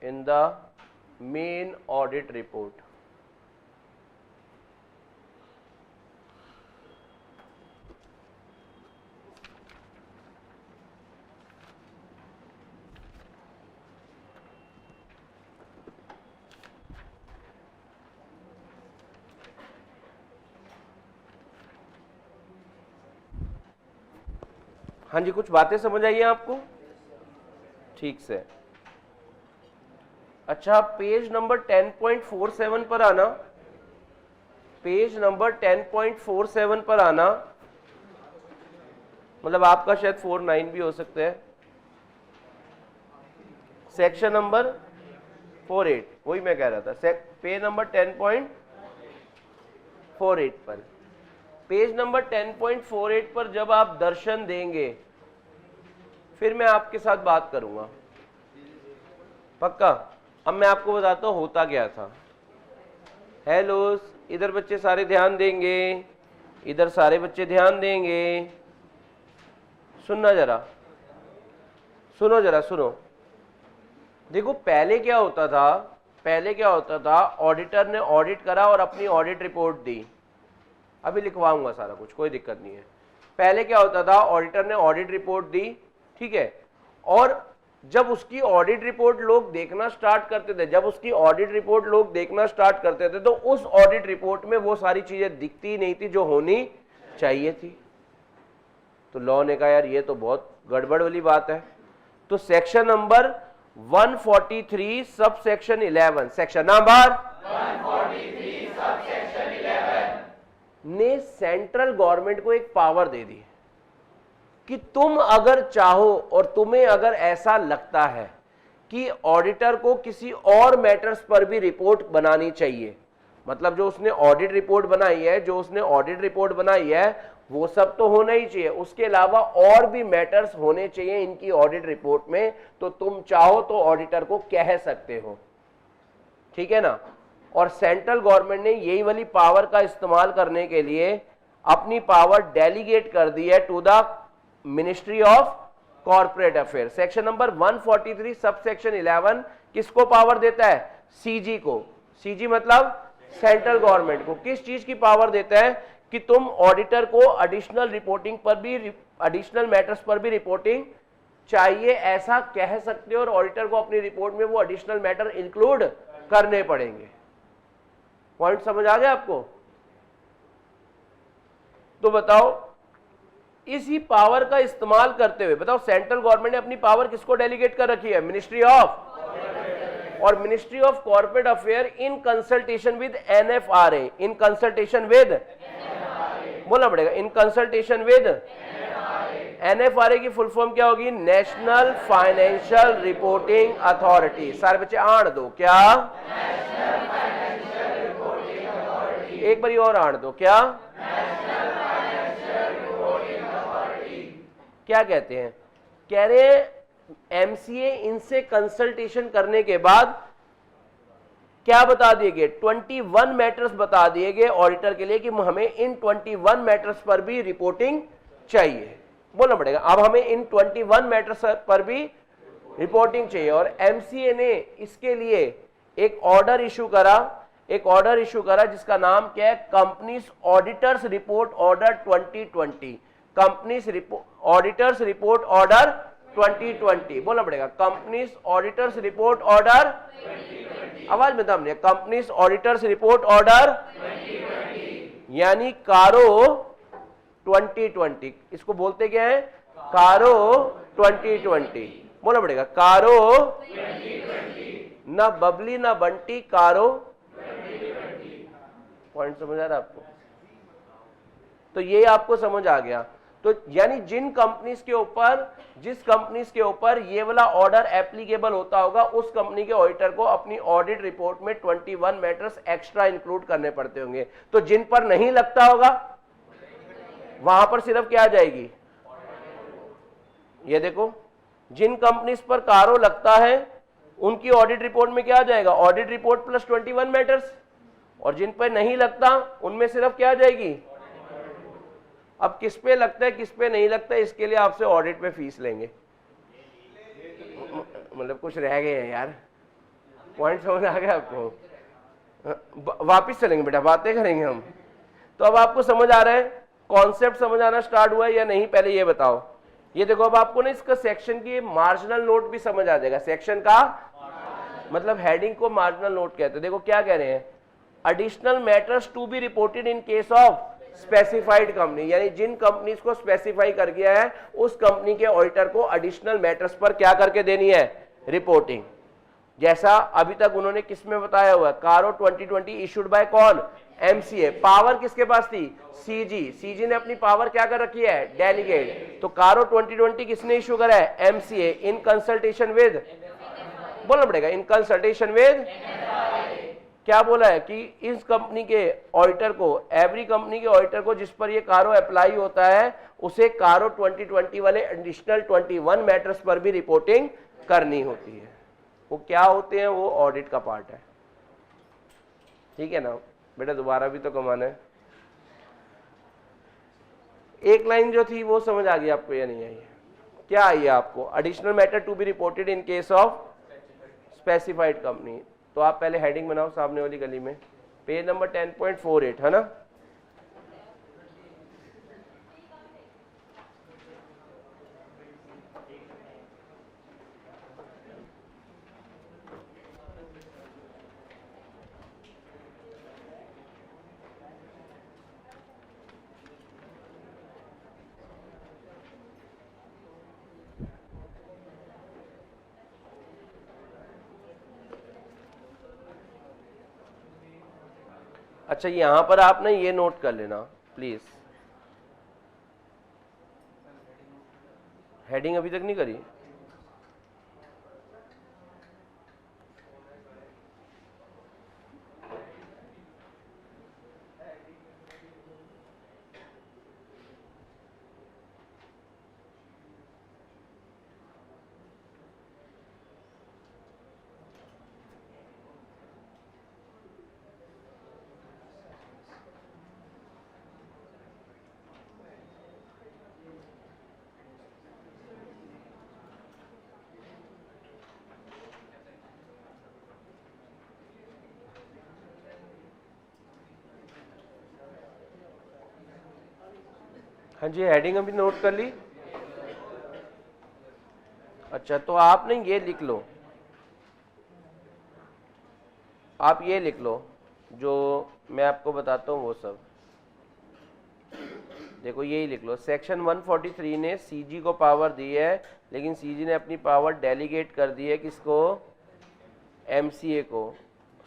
in the main audit report। हाँ जी, कुछ बातें समझ आई हैं आपको, ठीक से। अच्छा, पेज नंबर 10.47 पर आना, पेज नंबर 10.47 पर आना, मतलब आपका शायद 49 भी हो सकता है, सेक्शन नंबर 48, वही मैं कह रहा था, पेज नंबर 10.48 पर। पेज नंबर 10.48 पर जब आप दर्शन देंगे फिर मैं आपके साथ बात करूंगा, पक्का। अब मैं आपको बताता हूं होता क्या था। हेलो, इधर बच्चे सारे ध्यान देंगे, इधर सारे बच्चे ध्यान देंगे, सुनना जरा, सुनो जरा, सुनो। देखो पहले क्या होता था, पहले क्या होता था, ऑडिटर ने ऑडिट करा और अपनी ऑडिट रिपोर्ट दी। अभी लिखवाऊंगा सारा कुछ, कोई दिक्कत नहीं है। पहले क्या होता था, ऑडिटर ने ऑडिट रिपोर्ट दी, ठीक है, और जब उसकी ऑडिट रिपोर्ट लोग देखना स्टार्ट करते थे, जब उसकी ऑडिट रिपोर्ट लोग देखना स्टार्ट करते थे, तो उस ऑडिट रिपोर्ट में वो सारी चीजें दिखती नहीं थी जो होनी चाहिए थी। तो लॉ ने कहा यार ये तो बहुत गड़बड़ वाली बात है। तो section number 143 sub section 11, section number 143 sub section 11 ने सेंट्रल गवर्नमेंट को एक पावर दे दी कि तुम अगर चाहो और तुम्हें अगर ऐसा लगता है कि ऑडिटर को किसी और मैटर्स पर भी रिपोर्ट बनानी चाहिए, मतलब जो उसने ऑडिट रिपोर्ट बनाई है, जो उसने ऑडिट रिपोर्ट बनाई है वो सब तो होना ही चाहिए, उसके अलावा और भी मैटर्स होने चाहिए इनकी ऑडिट रिपोर्ट में, तो तुम चाहो तो ऑडिटर को कह सकते हो, ठीक है ना। और सेंट्रल गवर्नमेंट ने यही वाली पावर का इस्तेमाल करने के लिए अपनी पावर डेलीगेट कर दी है to the ministry of corporate affair. Section number 143 sub section 11 किसको पावर देता है, सीजी को। सीजी मतलब सेंट्रल गवर्नमेंट को। किस चीज की पावर देता है कि तुम ऑडिटर को एडिशनल रिपोर्टिंग पर भी, एडिशनल मैटर्स पर भी रिपोर्टिंग चाहिए, ऐसा कह सकते हो, और ऑडिटर को अपनी रिपोर्ट में वो एडिशनल मैटर इंक्लूड करने पड़ेंगे। पॉइंट समझ आ गया आपको? तो बताओ, इसी पावर का इस्तेमाल करते हुए बताओ, सेंट्रल गवर्नमेंट ने अपनी पावर किसको डेलीगेट कर रखी है? मिनिस्ट्री ऑफ, और ministry of corporate affair in consultation with NFRA, in consultation with, बोलना पड़ेगा, इन कंसल्टेशन विद एनएफआरए की फुल फॉर्म क्या होगी? National financial reporting authority. सारे बच्चे आड़ दो, क्या? एक बारी और आड़ दो, क्या? क्या कहते हैं? कह रहे एमसीए इनसे कंसल्टेशन करने के बाद क्या बता दिए गए? 21 मैटर्स बता दिए गए ऑडिटर के लिए कि हमें इन 21 मैटर्स पर भी रिपोर्टिंग चाहिए। बोलना पड़ेगा, अब हमें इन 21 मैटर्स पर भी रिपोर्टिंग चाहिए, और एमसीए ने इसके लिए एक ऑर्डर इशू करा, एक ऑर्डर इशू करा जिसका नाम क्या है? Companies auditors report order 2020, companies auditors report order 2020। बोलना पड़ेगा, कंपनीज ऑडिटर्स रिपोर्ट ऑर्डर, आवाज में दम नहीं, कंपनीज ऑडिटर्स रिपोर्ट ऑर्डर, यानी कारो 2020। इसको बोलते क्या है? कारो 2020। बोलना पड़ेगा, कारो, ना बबली ना बंटी, कारो। पॉइंट समझ आ रहा है आपको? तो ये आपको समझ आ गया। तो यानी जिन कंपनीज के ऊपर, जिस कंपनीज के ऊपर ये वाला ऑर्डर एप्लीकेबल होता होगा, उस कंपनी के ऑडिटर को अपनी ऑडिट रिपोर्ट में 21 मैटर्स एक्स्ट्रा इंक्लूड करने पड़ते होंगे। तो जिन पर नहीं लगता होगा वहां पर सिर्फ क्या आ जाएगी? ये देखो, जिन कंपनीज पर कारो लगता है उनकी ऑडिट रिपोर्ट में क्या आ जाएगा? Audit report plus 21 matters. और जिन पर नहीं लगता उनमें सिर्फ क्या आ जाएगी? अब किस पे लगता है किस पे नहीं लगता है, इसके लिए आपसे ऑडिट में फीस लेंगे। मतलब कुछ रह गए हैं यार, पॉइंट समझ आ गया आपको? वापिस चलेंगे बेटा, बातें करेंगे हम। तो अब आपको समझ आ रहा है, कॉन्सेप्ट समझ आना स्टार्ट हुआ है या नहीं? पहले ये बताओ। ये देखो, अब आपको ना इसका सेक्शन की मार्जिनल नोट भी समझ आ जाएगा। सेक्शन का मतलब हेडिंग को मार्जिनल नोट कहते हैं। देखो क्या कह रहे हैं? Additional matters to be reported in case of specified company, यानी जिन कंपनीज को स्पेसिफाई कर गया है उस कंपनी के ऑडिटर को एडिशनल मैटर्स पर क्या करके देनी है? रिपोर्टिंग। जैसा अभी तक उन्होंने किस में बताया हुआ है? कारो 2020 इशूड बाय कौन? एमसीए। पावर किसके पास थी? सीजी। सीजी ने अपनी पावर क्या कर रखी है? डेलीगेट। तो कारो 2020 किसने इशू करा है? एमसीए, इन कंसल्टेशन विद, बोलना पड़ेगा, इन कंसल्टेशन विद, क्या बोला है कि इस कंपनी के ऑडिटर को, एवरी कंपनी के ऑडिटर को जिस पर ये कारो अप्लाई होता है उसे कारो 2020 वाले एडिशनल 21 मैटर्स पर भी रिपोर्टिंग करनी होती है। वो क्या होते हैं? वो ऑडिट का पार्ट है। ठीक है ना बेटा? दोबारा भी तो कमाना है। एक लाइन जो थी वो समझ आ गई आपको या नहीं आई? क्या आई है आपको? Additional matter to be reported in case of specified company. तो आप पहले हेडिंग बनाओ सामने वाली गली में, पेज नंबर 10.48 है ना? अच्छा, यहां पर आप ना ये नोट कर लेना प्लीज, हेडिंग अभी तक नहीं करी। हाँ जी, हेडिंग अभी नोट कर ली। अच्छा, तो आपने ये लिख लो, आप ये लिख लो जो मैं आपको बताता हूँ वो सब। देखो यही लिख लो, सेक्शन 143 ने सीजी को पावर दी है, लेकिन सीजी ने अपनी पावर डेलीगेट कर दी है किसको? एमसीए को।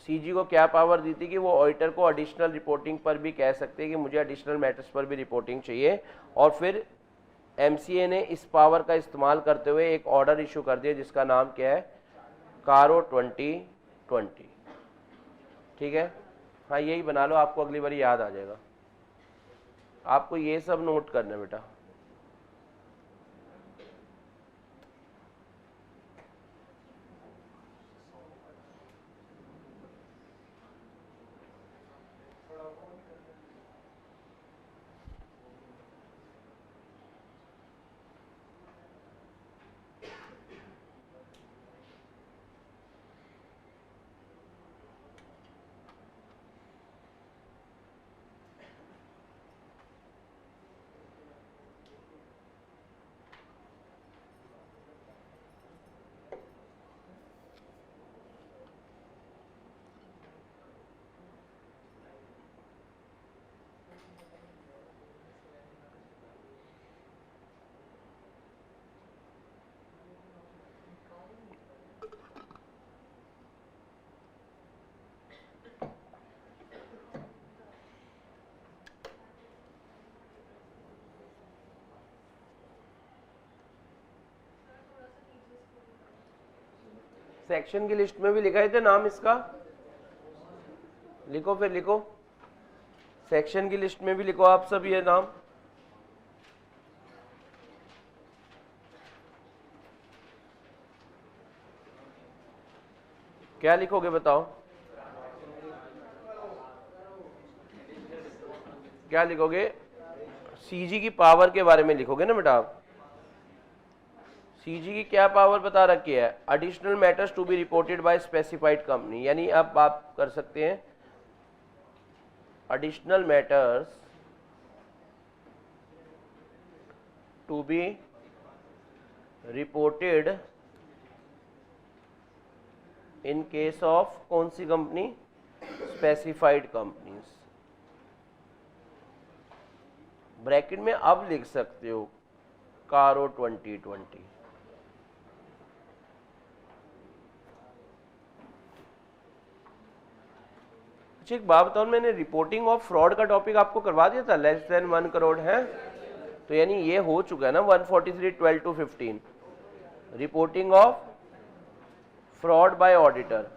सीजी को क्या पावर दी थी कि वो ऑडिटर को एडिशनल रिपोर्टिंग पर भी कह सकते हैं कि मुझे एडिशनल मैटर्स पर भी रिपोर्टिंग चाहिए, और फिर एमसीए ने इस पावर का इस्तेमाल करते हुए एक ऑर्डर इशू कर दिया जिसका नाम क्या है? कारो 2020। ठीक है, हाँ यही बना लो, आपको अगली बार याद आ जाएगा। आपको ये सब नोट करना है बेटा। सेक्शन की लिस्ट में भी लिखा है थे नाम इसका, लिखो, फिर लिखो, सेक्शन की लिस्ट में भी लिखो आप सब ये नाम। क्या लिखोगे बताओ? क्या लिखोगे? सीजी की पावर के बारे में लिखोगे ना बेटा आप। सीजी की क्या पावर बता रखी है? Additional matters to be reported by specified company, यानी अब आप कर सकते हैं additional matters to be reported in case of कौन सी कंपनी? Specified companies. ब्रैकेट में अब लिख सकते हो कारो 2020। एक बात बताओ, मैंने रिपोर्टिंग ऑफ फ्रॉड का टॉपिक आपको करवा दिया था, लेस देन 1 करोड़ है, तो यानी ये हो चुका है ना 143(12) to 15, reporting of fraud bye auditor.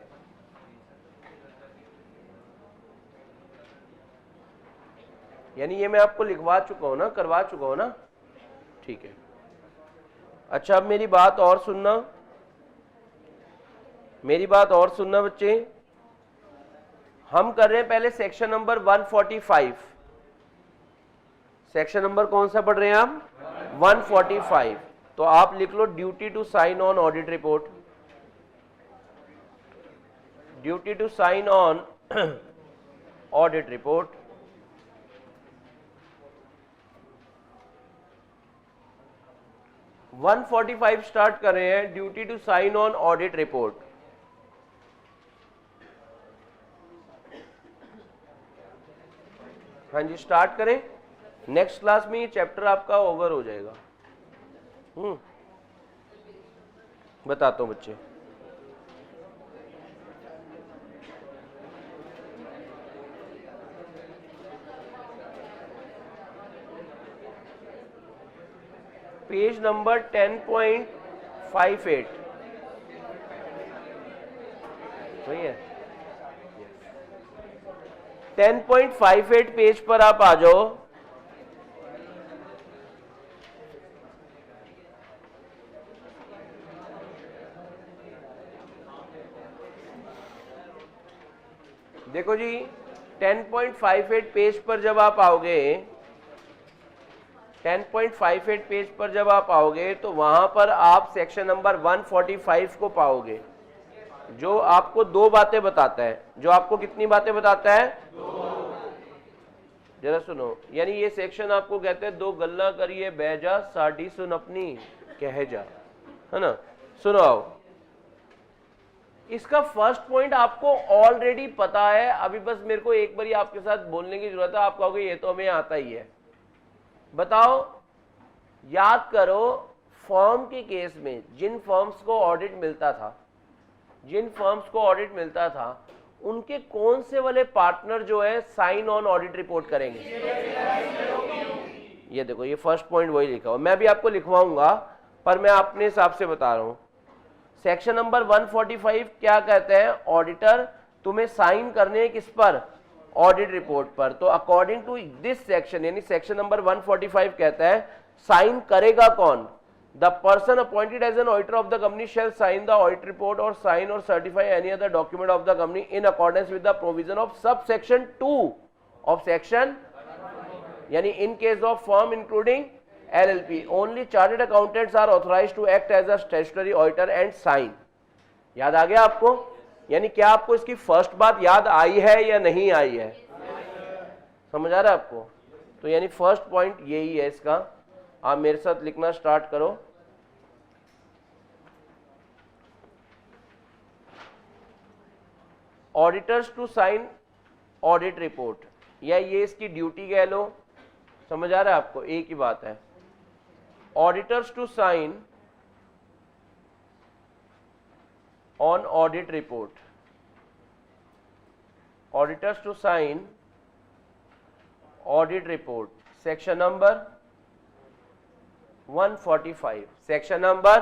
यानी ये मैं आपको लिखवा चुका हूं ना, करवा चुका हूं ना, ठीक है। अच्छा, अब मेरी बात और सुनना, मेरी बात और सुनना बच्चे। हम कर रहे हैं पहले सेक्शन नंबर 145। सेक्शन नंबर कौन सा पढ़ रहे हैं हम? 145। तो आप लिख लो duty to sign on audit report, duty to sign on audit report. One 145 start कर रहे हैं, duty to sign on audit report. हाँ जी, स्टार्ट करें। नेक्स्ट क्लास में ये चैप्टर आपका ओवर हो जाएगा। बताता हूं बच्चे। पेज नंबर 10.58 सही है। 10.58 पेज पर आप आ जाओ। देखो जी, 10.58 पेज पर जब आप आओगे, 10.58 पेज पर जब आप आओगे तो वहां पर आप सेक्शन नंबर 145 को पाओगे, जो आपको दो बातें बताता है। जो आपको कितनी बातें बताता है? जरा सुनो, यानी ये सेक्शन आपको कहते हैं दो गल्ला करिए बह जा साडी सुन अपनी कह जा, है ना। सुनो आओ, इसका फर्स्ट पॉइंट आपको ऑलरेडी पता है, अभी बस मेरे को एक बारी आपके साथ बोलने की जरूरत है। आप कहोगे ये तो हमें आता ही है, बताओ, याद करो फर्म के केस में जिन फर्म्स को ऑडिट मिलता था, उनके कौन से वाले पार्टनर जो है साइन ऑन ऑडिट रिपोर्ट करेंगे? ये देखो, ये फर्स्ट पॉइंट वही लिखा हुआ, मैं भी आपको लिखवाऊंगा पर मैं अपने हिसाब से बता रहा हूं। सेक्शन नंबर 145 क्या कहते हैं? ऑडिटर तुम्हें साइन करने किस पर? ऑडिट रिपोर्ट पर। तो अकॉर्डिंग टू दिस सेक्शन, यानी सेक्शन नंबर 145 कहता है साइन करेगा कौन? The person appointed as an auditor of the company shall sign the audit report और साइन और certify any other document of the company in accordance with the provision of sub section 2 of section, यानी in case of firm including LLP, only chartered accountants are authorized to act as a statutory auditor and sign। याद आ गया आपको? यानी क्या आपको इसकी first बात याद आई है या नहीं आई है? समझ आ रहा है आपको? तो यानी फर्स्ट पॉइंट यही है इसका। आप मेरे साथ लिखना स्टार्ट करो। Auditors to sign audit report, या ये इसकी ड्यूटी कह लो। समझ आ रहा है आपको? एक ही बात है। Auditors to sign on audit report, auditors to sign audit report, section number 145, section number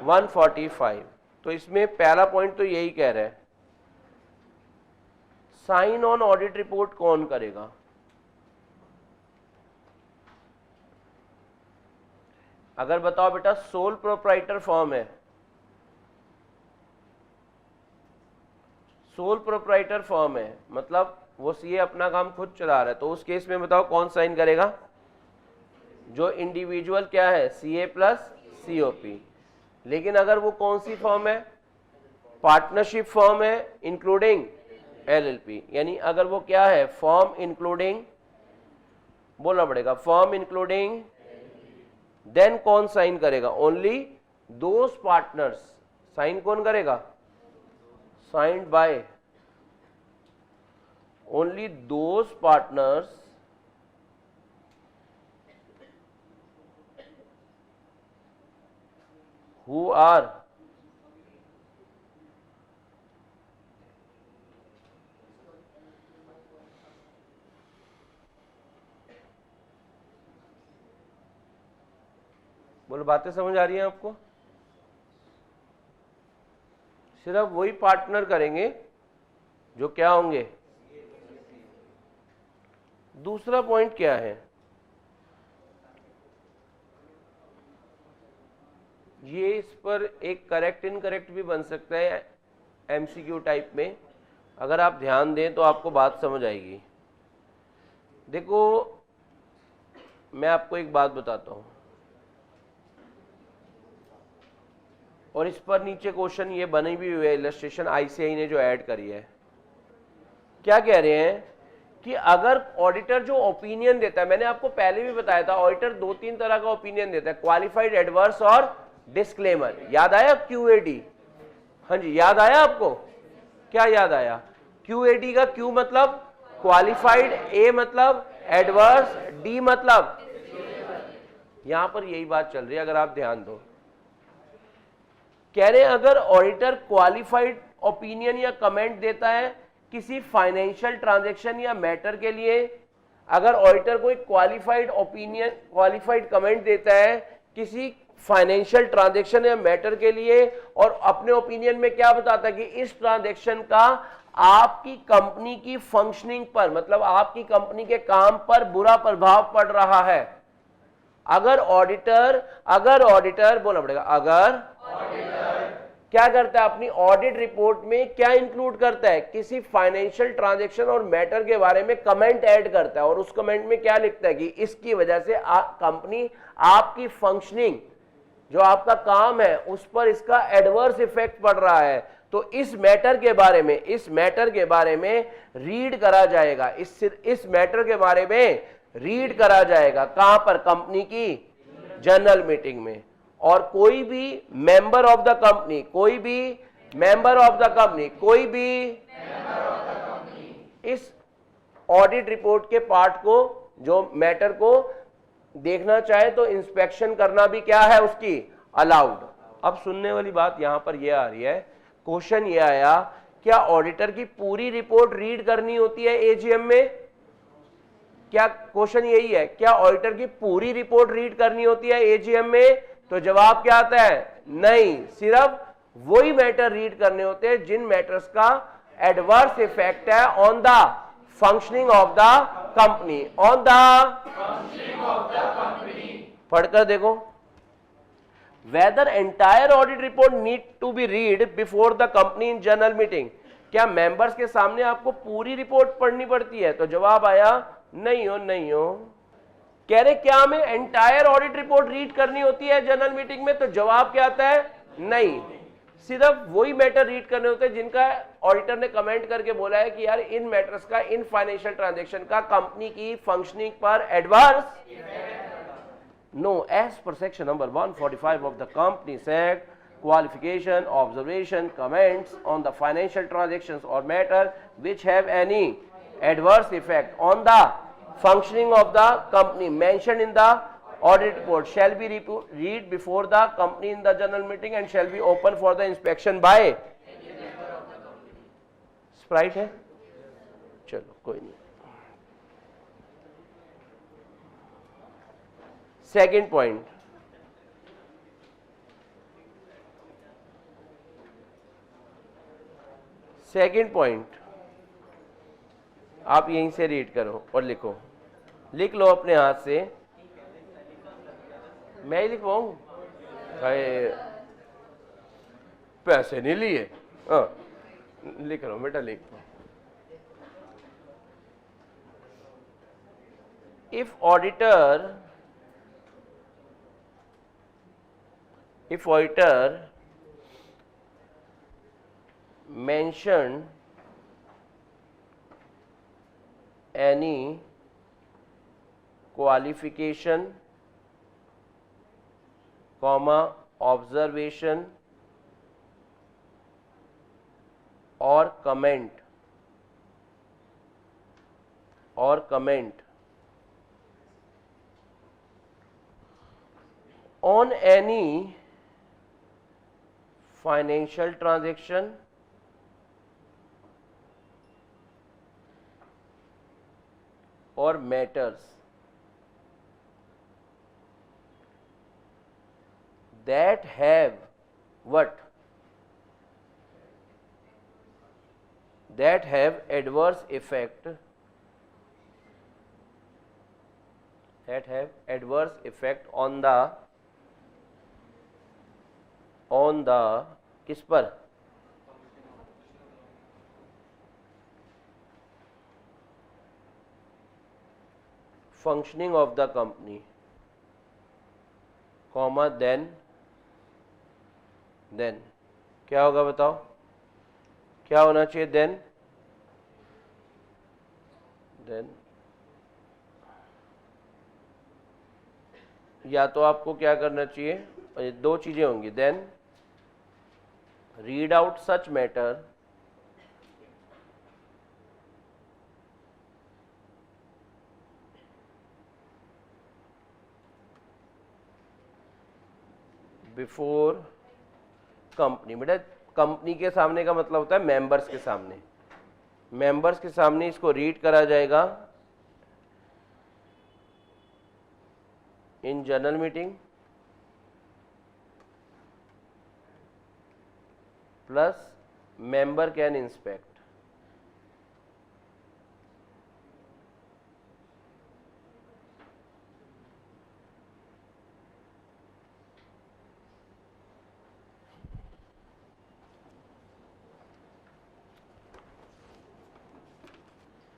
145। तो इसमें पहला पॉइंट तो यही कह रहा है, साइन ऑन ऑडिट रिपोर्ट कौन करेगा? अगर बताओ बेटा सोल प्रोप्राइटर फर्म है, सोल प्रोप्राइटर फर्म है, मतलब वो सीए अपना काम खुद चला रहा है, तो उस केस में बताओ कौन साइन करेगा? जो इंडिविजुअल क्या है? CA plus COP. लेकिन अगर वो कौन सी फर्म है? पार्टनरशिप फर्म है इंक्लूडिंग LLP, यानी अगर वो क्या है? फर्म इंक्लूडिंग, बोलना पड़ेगा फर्म इंक्लूडिंग, देन कौन साइन करेगा? Only those partners. साइन कौन करेगा? Signed by only those partners who are बोलो, बातें समझ आ रही हैं आपको? सिर्फ वही पार्टनर करेंगे जो क्या होंगे? दूसरा पॉइंट क्या है? ये इस पर एक करेक्ट इनकरेक्ट भी बन सकता है MCQ टाइप में। अगर आप ध्यान दें तो आपको बात समझ आएगी। देखो मैं आपको एक बात बताता हूं, और इस पर नीचे क्वेश्चन ये बनी भी हुई है, इलस्ट्रेशन ICAI ने जो ऐड करी है। क्या कह रहे हैं कि अगर ऑडिटर जो ओपिनियन देता है, मैंने आपको पहले भी बताया था ऑडिटर 2-3 तरह का ओपिनियन देता है, क्वालिफाइड, एडवर्स और डिस्क्लेमर। याद आया QAD? हाँ जी, याद आया आपको? क्या याद आया? QAD का Q मतलब क्वालिफाइड, A मतलब एडवर्स, D मतलब, यहां पर यही बात चल रही है अगर आप ध्यान दो। कह रहे हैं अगर ऑडिटर क्वालिफाइड ओपिनियन या कमेंट देता है किसी फाइनेंशियल ट्रांजैक्शन या मैटर के लिए, अगर ऑडिटर कोई क्वालिफाइड ओपिनियन, क्वालिफाइड कमेंट देता है किसी फाइनेंशियल ट्रांजैक्शन या मैटर के लिए, और अपने ओपिनियन में क्या बताता है कि इस ट्रांजैक्शन का आपकी कंपनी की फंक्शनिंग पर, मतलब आपकी कंपनी के काम पर बुरा प्रभाव पड़ रहा है, अगर ऑडिटर बोलना पड़ेगा, अगर क्या करता है अपनी ऑडिट रिपोर्ट में क्या इंक्लूड करता है? किसी फाइनेंशियल ट्रांजैक्शन और मैटर के बारे में कमेंट ऐड करता है, और उस कमेंट में क्या लिखता है कि इसकी वजह से कंपनी आपकी फंक्शनिंग, जो आपका काम है, उस पर इसका एडवर्स इफेक्ट पड़ रहा है। तो इस मैटर के बारे में रीड करा जाएगा, इस मैटर के बारे में रीड करा जाएगा। कहां पर? कंपनी की जनरल मीटिंग में। और कोई भी मेंबर ऑफ द कंपनी इस ऑडिट रिपोर्ट के पार्ट को, जो मैटर को देखना चाहे तो इंस्पेक्शन करना भी क्या है उसकी अलाउड। अब सुनने वाली बात यहां पर यह आ रही है, क्वेश्चन ये आया, क्या ऑडिटर की पूरी रिपोर्ट रीड करनी होती है एजीएम में? क्या क्वेश्चन यही है, क्या ऑडिटर की पूरी रिपोर्ट रीड करनी होती है एजीएम में? तो जवाब क्या आता है? नहीं, सिर्फ वही मैटर रीड करने होते हैं जिन मैटर्स का एडवर्स इफेक्ट है on the functioning of the company, पढ़कर देखो। Whether entire audit report need to be read before the company in general meeting? क्या मेंबर्स के सामने आपको पूरी रिपोर्ट पढ़नी पड़ती है? तो जवाब आया नहीं हो। कह रहे क्या हमें एंटायर ऑडिट रिपोर्ट रीड करनी होती है जनरल मीटिंग में? तो जवाब क्या आता है? नहीं, सिर्फ वही मैटर रीड करने होते हैं जिनका ऑडिटर ने कमेंट करके बोला है कि यार इन मैटर्स का, इन फाइनेंशियल ट्रांजैक्शन का कंपनी की फंक्शनिंग पर adverse No, as per section number 145 of the Companies Act, qualification, observation, comments on the financial transactions or matter which have any adverse effect on the functioning of the company mentioned in the audit report shall be read before the company in the general meeting and shall be open for the inspection by Sprite है? चलो कोई नहीं। Second point, आप यहीं से read करो और लिखो, लिख लो अपने हाथ से। मैं ही लिखवाऊं? पैसे नहीं लिए। लिख लो बेटा, लिख लो। If auditor mentioned any qualification, observation or comment on any financial transaction or matters that have what? That have adverse effect on the किस पर? functioning of the company, comma then क्या होगा बताओ? क्या होना चाहिए? then या तो आपको क्या करना चाहिए? दो चीजें होंगी। then read out such matter before company. बेटा कंपनी के सामने का मतलब होता है मेंबर्स के सामने। मेंबर्स के सामने इसको रीड करा जाएगा in general meeting plus member can inspect.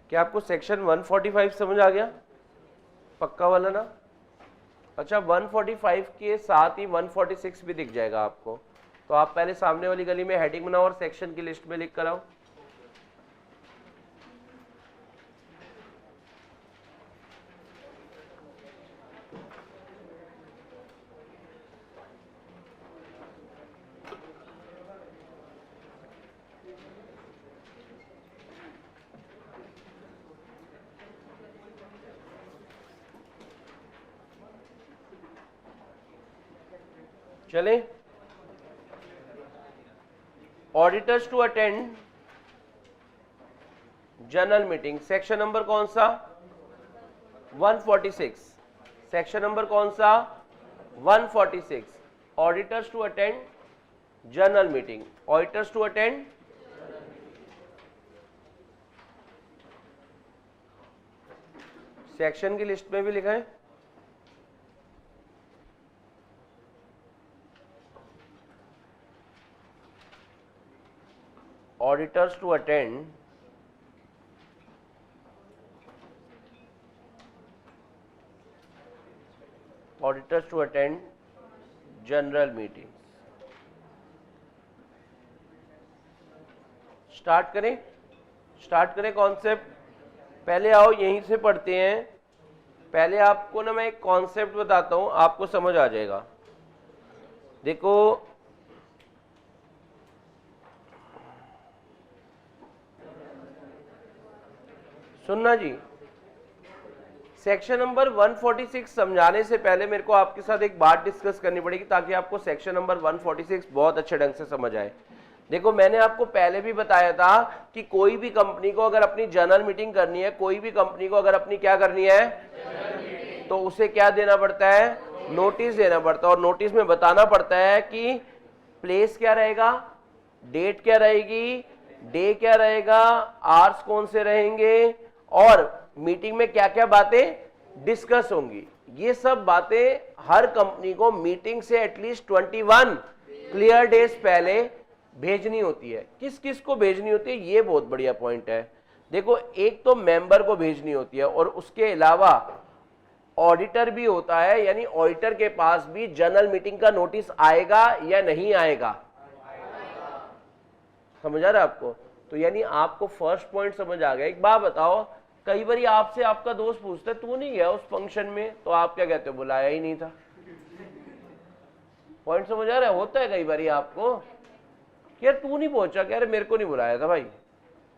क्या आपको सेक्शन 145 समझ आ गया? पक्का वाला ना? अच्छा 145 के साथ ही 146 भी दिख जाएगा आपको। तो आप पहले सामने वाली गली में हेडिंग बनाओ और सेक्शन की लिस्ट में लिख कर आओ। चले, auditors to attend general meeting, section number कौन सा? 146। सेक्शन नंबर कौन सा? 146। Auditors to attend general meeting, auditors to attend section की लिस्ट में भी लिखा है। Auditors to attend general meeting. Start करें कॉन्सेप्ट। पहले आओ यहीं से पढ़ते हैं। पहले आपको ना मैं एक कॉन्सेप्ट बताता हूं, आपको समझ आ जाएगा। देखो, सुनना जी, सेक्शन नंबर 146 समझाने से पहले मेरे को आपके साथ एक बात डिस्कस करनी पड़ेगी ताकि आपको सेक्शन नंबर 146 बहुत अच्छे ढंग से समझ आए। देखो, मैंने आपको पहले भी बताया था कि कोई भी कंपनी को अगर अपनी जनरल मीटिंग करनी है, कोई भी कंपनी को अगर अपनी क्या करनी है, तो उसे क्या देना पड़ता है? नोटिस देना पड़ता है। और नोटिस में बताना पड़ता है कि प्लेस क्या रहेगा, डेट क्या रहेगी, डे क्या रहेगा, आवर्स कौन से रहेंगे और मीटिंग में क्या क्या बातें डिस्कस होंगी। ये सब बातें हर कंपनी को मीटिंग से एटलीस्ट 21 क्लियर डेज पहले भेजनी होती है। किस किस को भेजनी होती है, ये बहुत बढ़िया पॉइंट है। देखो, एक तो मेंबर को भेजनी होती है और उसके अलावा ऑडिटर भी होता है, यानी ऑडिटर के पास भी जनरल मीटिंग का नोटिस आएगा या नहीं आएगा। समझ आ रहा है आपको? तो यानी आपको फर्स्ट पॉइंट समझ आ गया। एक बात बताओ, कई बार आपसे आपका दोस्त पूछता है तू नहीं गया उस फंक्शन में, तो आप क्या कहते हो? बुलाया ही नहीं था। पॉइंट समझ आ रहा है? होता है कई बार आपको कि यार तू नहीं पहुंचा, कह रहे मेरे को नहीं बुलाया था भाई।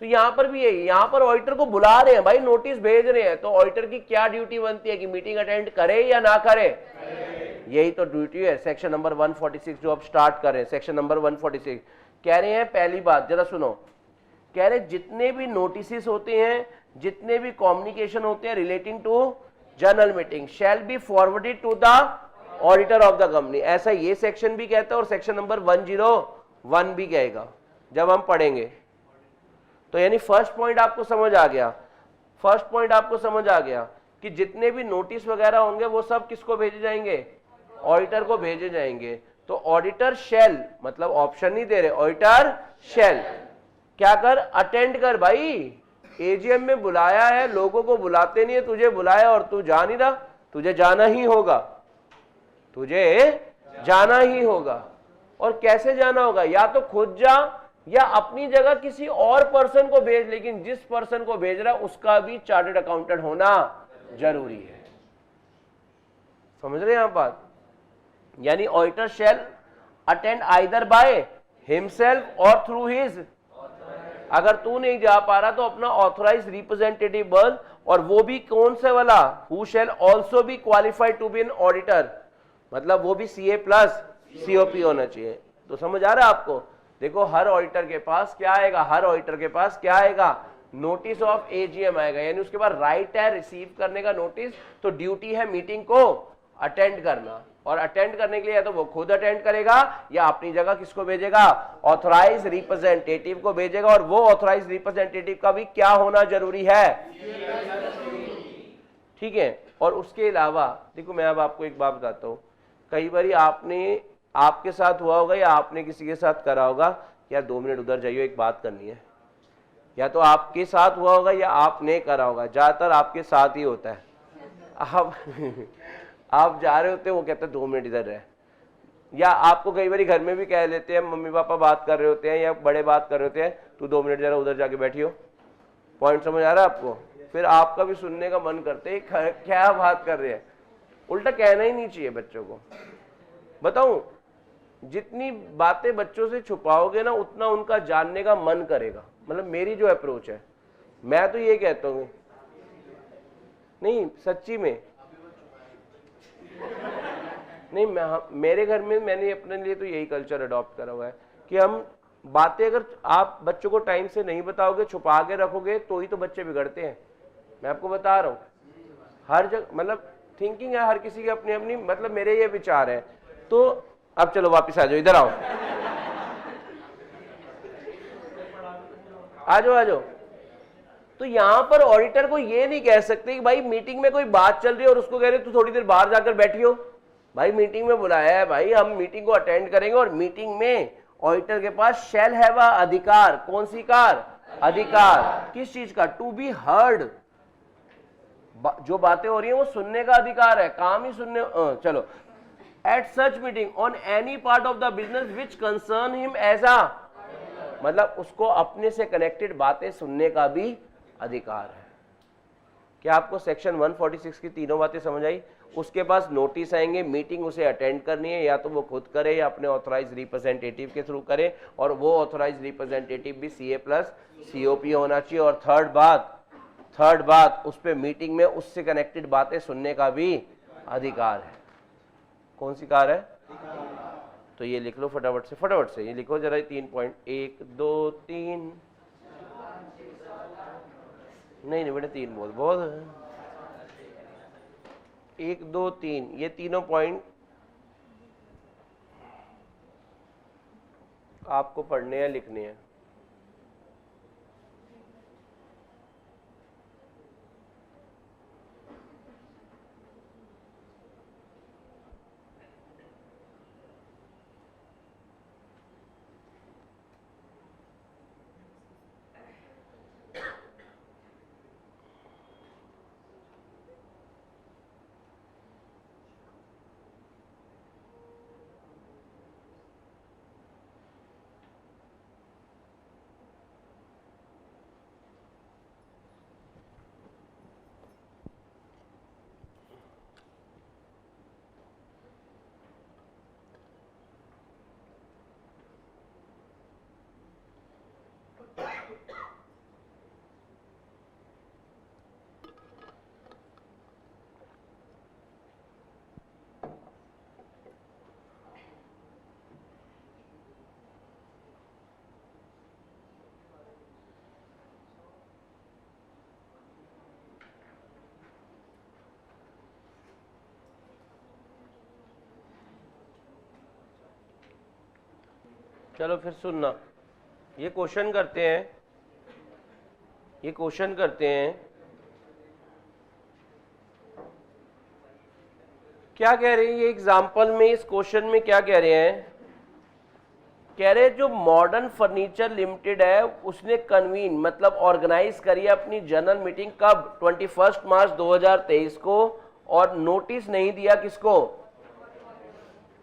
तो यहां पर भी यही, यहां पर ऑडिटर को बुला रहे हैं भाई, नोटिस भेज रहे हैं, तो ऑडिटर की क्या ड्यूटी बनती है कि मीटिंग अटेंड करे या ना करे? यही तो ड्यूटी है। सेक्शन नंबर 146 जो अब स्टार्ट कर रहे हैं, सेक्शन नंबर 146 कह रहे हैं, पहली बात जरा सुनो, कह रहे जितने भी नोटिस होते हैं, जितने भी कम्युनिकेशन होते हैं relating to general meeting shall be forwarded to the auditor of the company. ऐसा ये सेक्शन भी कहता है और सेक्शन नंबर 101 भी कहेगा जब हम पढ़ेंगे। तो यानी फर्स्ट पॉइंट आपको समझ आ गया, फर्स्ट पॉइंट आपको समझ आ गया कि जितने भी नोटिस वगैरह होंगे वो सब किसको भेजे जाएंगे? ऑडिटर को भेजे जाएंगे। तो ऑडिटर शैल मतलब ऑप्शन नहीं दे रहे, ऑडिटर शैल क्या कर? अटेंड कर भाई। एजीएम में बुलाया है, लोगों को बुलाते नहीं है, तुझे बुलाया और तू जा नहीं रहा, तुझे जाना ही होगा, तुझे जाना ही होगा। और कैसे जाना होगा? या तो खुद जा या अपनी जगह किसी और पर्सन को भेज, लेकिन जिस पर्सन को भेज रहा है उसका भी चार्टर्ड अकाउंटेंट होना जरूरी है। समझ रहे हैं आप बात? यानी auditor shall attend either by himself और थ्रू हिज, अगर तू नहीं जा पा रहा तो अपना ऑथराइज रिप्रेजेंटेटिव बन, और वो भी कौन से वाला? Who shall also be qualified to be an auditor, मतलब वो भी CA प्लस COP होना चाहिए। तो समझ आ रहा है आपको? देखो, हर ऑडिटर के पास क्या आएगा? हर ऑडिटर के पास क्या आएगा? नोटिस ऑफ AGM आएगा, यानी उसके बाद राइट है रिसीव करने का नोटिस, तो ड्यूटी है मीटिंग को अटेंड करना। और अटेंड करने के लिए या तो वो खुद अटेंड करेगा या अपनी जगह किसको भेजेगा? ऑथराइज रिप्रेजेंटेटिव को भेजेगा। और वो ऑथराइज रिप्रेजेंटेटिव का भी क्या होना जरूरी है? ठीक है। और उसके अलावा देखो, मैं अब आपको एक बात बताता हूं, कई बार आपने, आपके साथ हुआ होगा या आपने किसी के साथ करा होगा, यार 2 मिनट उधर जाइए एक बात करनी है, या तो आपके साथ हुआ होगा या आपने करा होगा, ज्यादातर आपके साथ ही होता है। आप जा रहे होते, वो कहते 2 मिनट इधर रहे, या आपको कई बार घर में भी कह लेते हैं, मम्मी पापा बात कर रहे होते हैं या बड़े बात कर रहे होते हैं, तू 2 मिनट जरा उधर जाके बैठियो। पॉइंट समझ आ रहा है आपको? फिर आपका भी सुनने का मन करते है, क्या बात कर रहे हैं। उल्टा कहना ही नहीं चाहिए बच्चों को। बताऊं, जितनी बातें बच्चों से छुपाओगे ना उतना उनका जानने का मन करेगा। मतलब मेरी जो अप्रोच है, मैं तो ये कहता हूँ, नहीं सच्ची में नहीं, मेरे घर में मैंने अपने लिए तो यही कल्चर अडॉप्ट करा हुआ है कि हम बातें अगर आप बच्चों को टाइम से नहीं बताओगे, छुपा के रखोगे, तो ही तो बच्चे बिगड़ते हैं। मैं आपको बता रहा हूँ, हर जगह मतलब थिंकिंग है हर किसी की अपनी अपनी, मतलब मेरे ये विचार है। तो अब चलो वापस आ जाओ, इधर आओ, आ जाओ आ जाओ। तो यहां पर ऑडिटर को ये नहीं कह सकते कि भाई मीटिंग में कोई बात चल रही है और उसको कह रहे तू थोड़ी देर बाहर जाकर बैठियो। भाई मीटिंग में बुलाया है, भाई हम मीटिंग को अटेंड करेंगे, और मीटिंग में ऑडिटर के पास शैल हैव अधिकार, कौन सी कार? अधिकार। किस चीज का? To be heard. जो बातें हो रही है वो सुनने का अधिकार है, काम ही सुनने। चलो, at such meeting on any part of the business which concern him as a, मतलब उसको अपने से कनेक्टेड बातें सुनने का भी अधिकार है। क्या आपको सेक्शन 146 की तीनों बातें समझ आई? उसके पास नोटिस आएंगे, मीटिंग उसे अटेंड करनी है, या तो वो खुद करे या अपने ऑथराइज रिप्रेजेंटेटिव के थ्रू करे, और वो ऑथराइज रिप्रेजेंटेटिव भी CA प्लस COP होना चाहिए। और थर्ड बात उस पे मीटिंग में उससे कनेक्टेड बातें सुनने का भी अधिकार है। कौन सी कार है? तो ये लिख लो फटाफट से ये लिखो जरा, 3 पॉइंट, 1 2 3, नहीं बेटा 3 बहुत 1 2 3, ये तीनों पॉइंट आपको पढ़ने हैं, लिखने हैं। चलो फिर सुनना, ये क्वेश्चन करते हैं, क्या कह रहे हैं ये एग्जाम्पल में, इस क्वेश्चन में क्या कह रहे हैं? कह रहे जो मॉडर्न फर्नीचर लिमिटेड है उसने कन्वीन मतलब ऑर्गेनाइज करी है अपनी जनरल मीटिंग कब? 21 मार्च 2023 को, और नोटिस नहीं दिया किसको?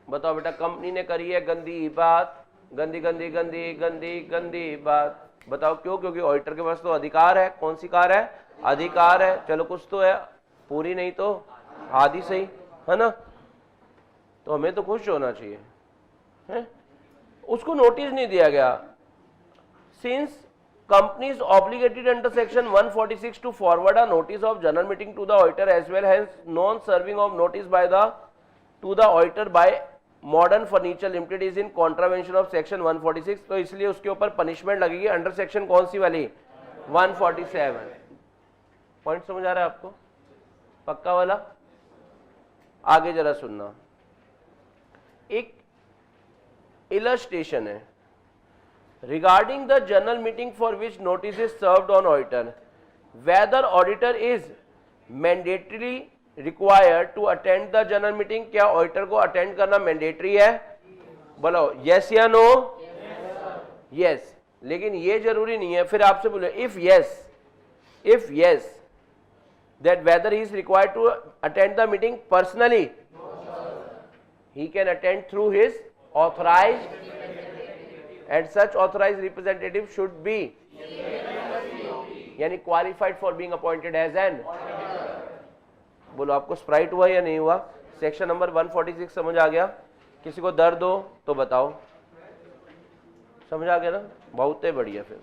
बताओ बेटा, कंपनी ने करी है। गंदी बात, गंदी गंदी गंदी गंदी गंदी बात। बताओ क्यों? क्योंकि ऑडिटर के पास तो अधिकार है। कौन सी कार है? अधिकार है। चलो कुछ तो है, पूरी नहीं तो आधी सही है ना, तो हमें तो खुश होना चाहिए है? उसको नोटिस नहीं दिया गया। Since company is obligated under section 146 to forward a notice of general meeting to the auditor as well, hence non serving of notice by the to the auditor by modern furniture limited is in contravention of section 146, तो इसलिए उसके ऊपर punishment लगेगी under section कौन सी वाली? 147। Point समझ आ रहा है आपको? पक्का वाला? आगे जरा सुनना, एक इलस्ट्रेशन है regarding the general meeting for which notice is served on auditor, whether auditor is mandatory required to attend the general meeting. क्या ऑडिटर को अटेंड करना मैंडेटरी है? बोलो यस या नो? यस, लेकिन ये जरूरी नहीं है। फिर आपसे बोलो if yes that whether he is required to attend the meeting personally. he can attend through his authorized, and such authorized representative should be यानी qualified for being appointed as an, बोलो आपको स्प्राइट हुआ या नहीं हुआ? Section number 146 समझ आ गया? किसी को दर्द हो तो बताओ, समझ आ गया ना? बहुत ही बढ़िया। फिर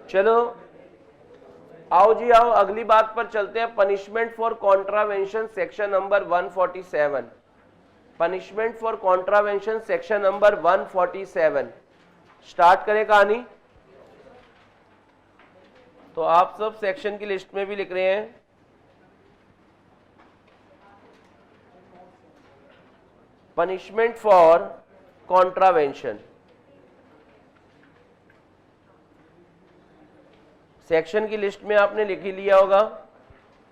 चलो आओ जी आओ, अगली बात पर चलते हैं। Punishment for contravention section number 147। Punishment for contravention section number 147। Start करें कहानी। तो आप सब सेक्शन की लिस्ट में भी लिख रहे हैं। पनिशमेंट फॉर कॉन्ट्रावेंशन सेक्शन की लिस्ट में आपने लिख ही लिया होगा,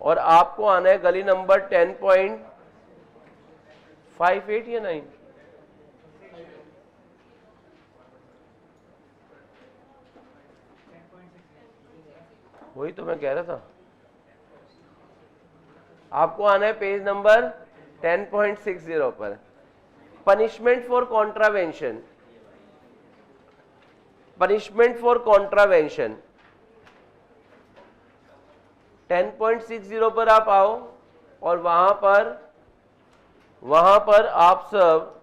और आपको आना है गली नंबर 10.58 या 9, वही तो मैं कह रहा था। आपको आना है पेज नंबर 10.60 पर। Punishment for contravention, punishment for contravention 10.60 पर आप आओ, और वहां पर आप सब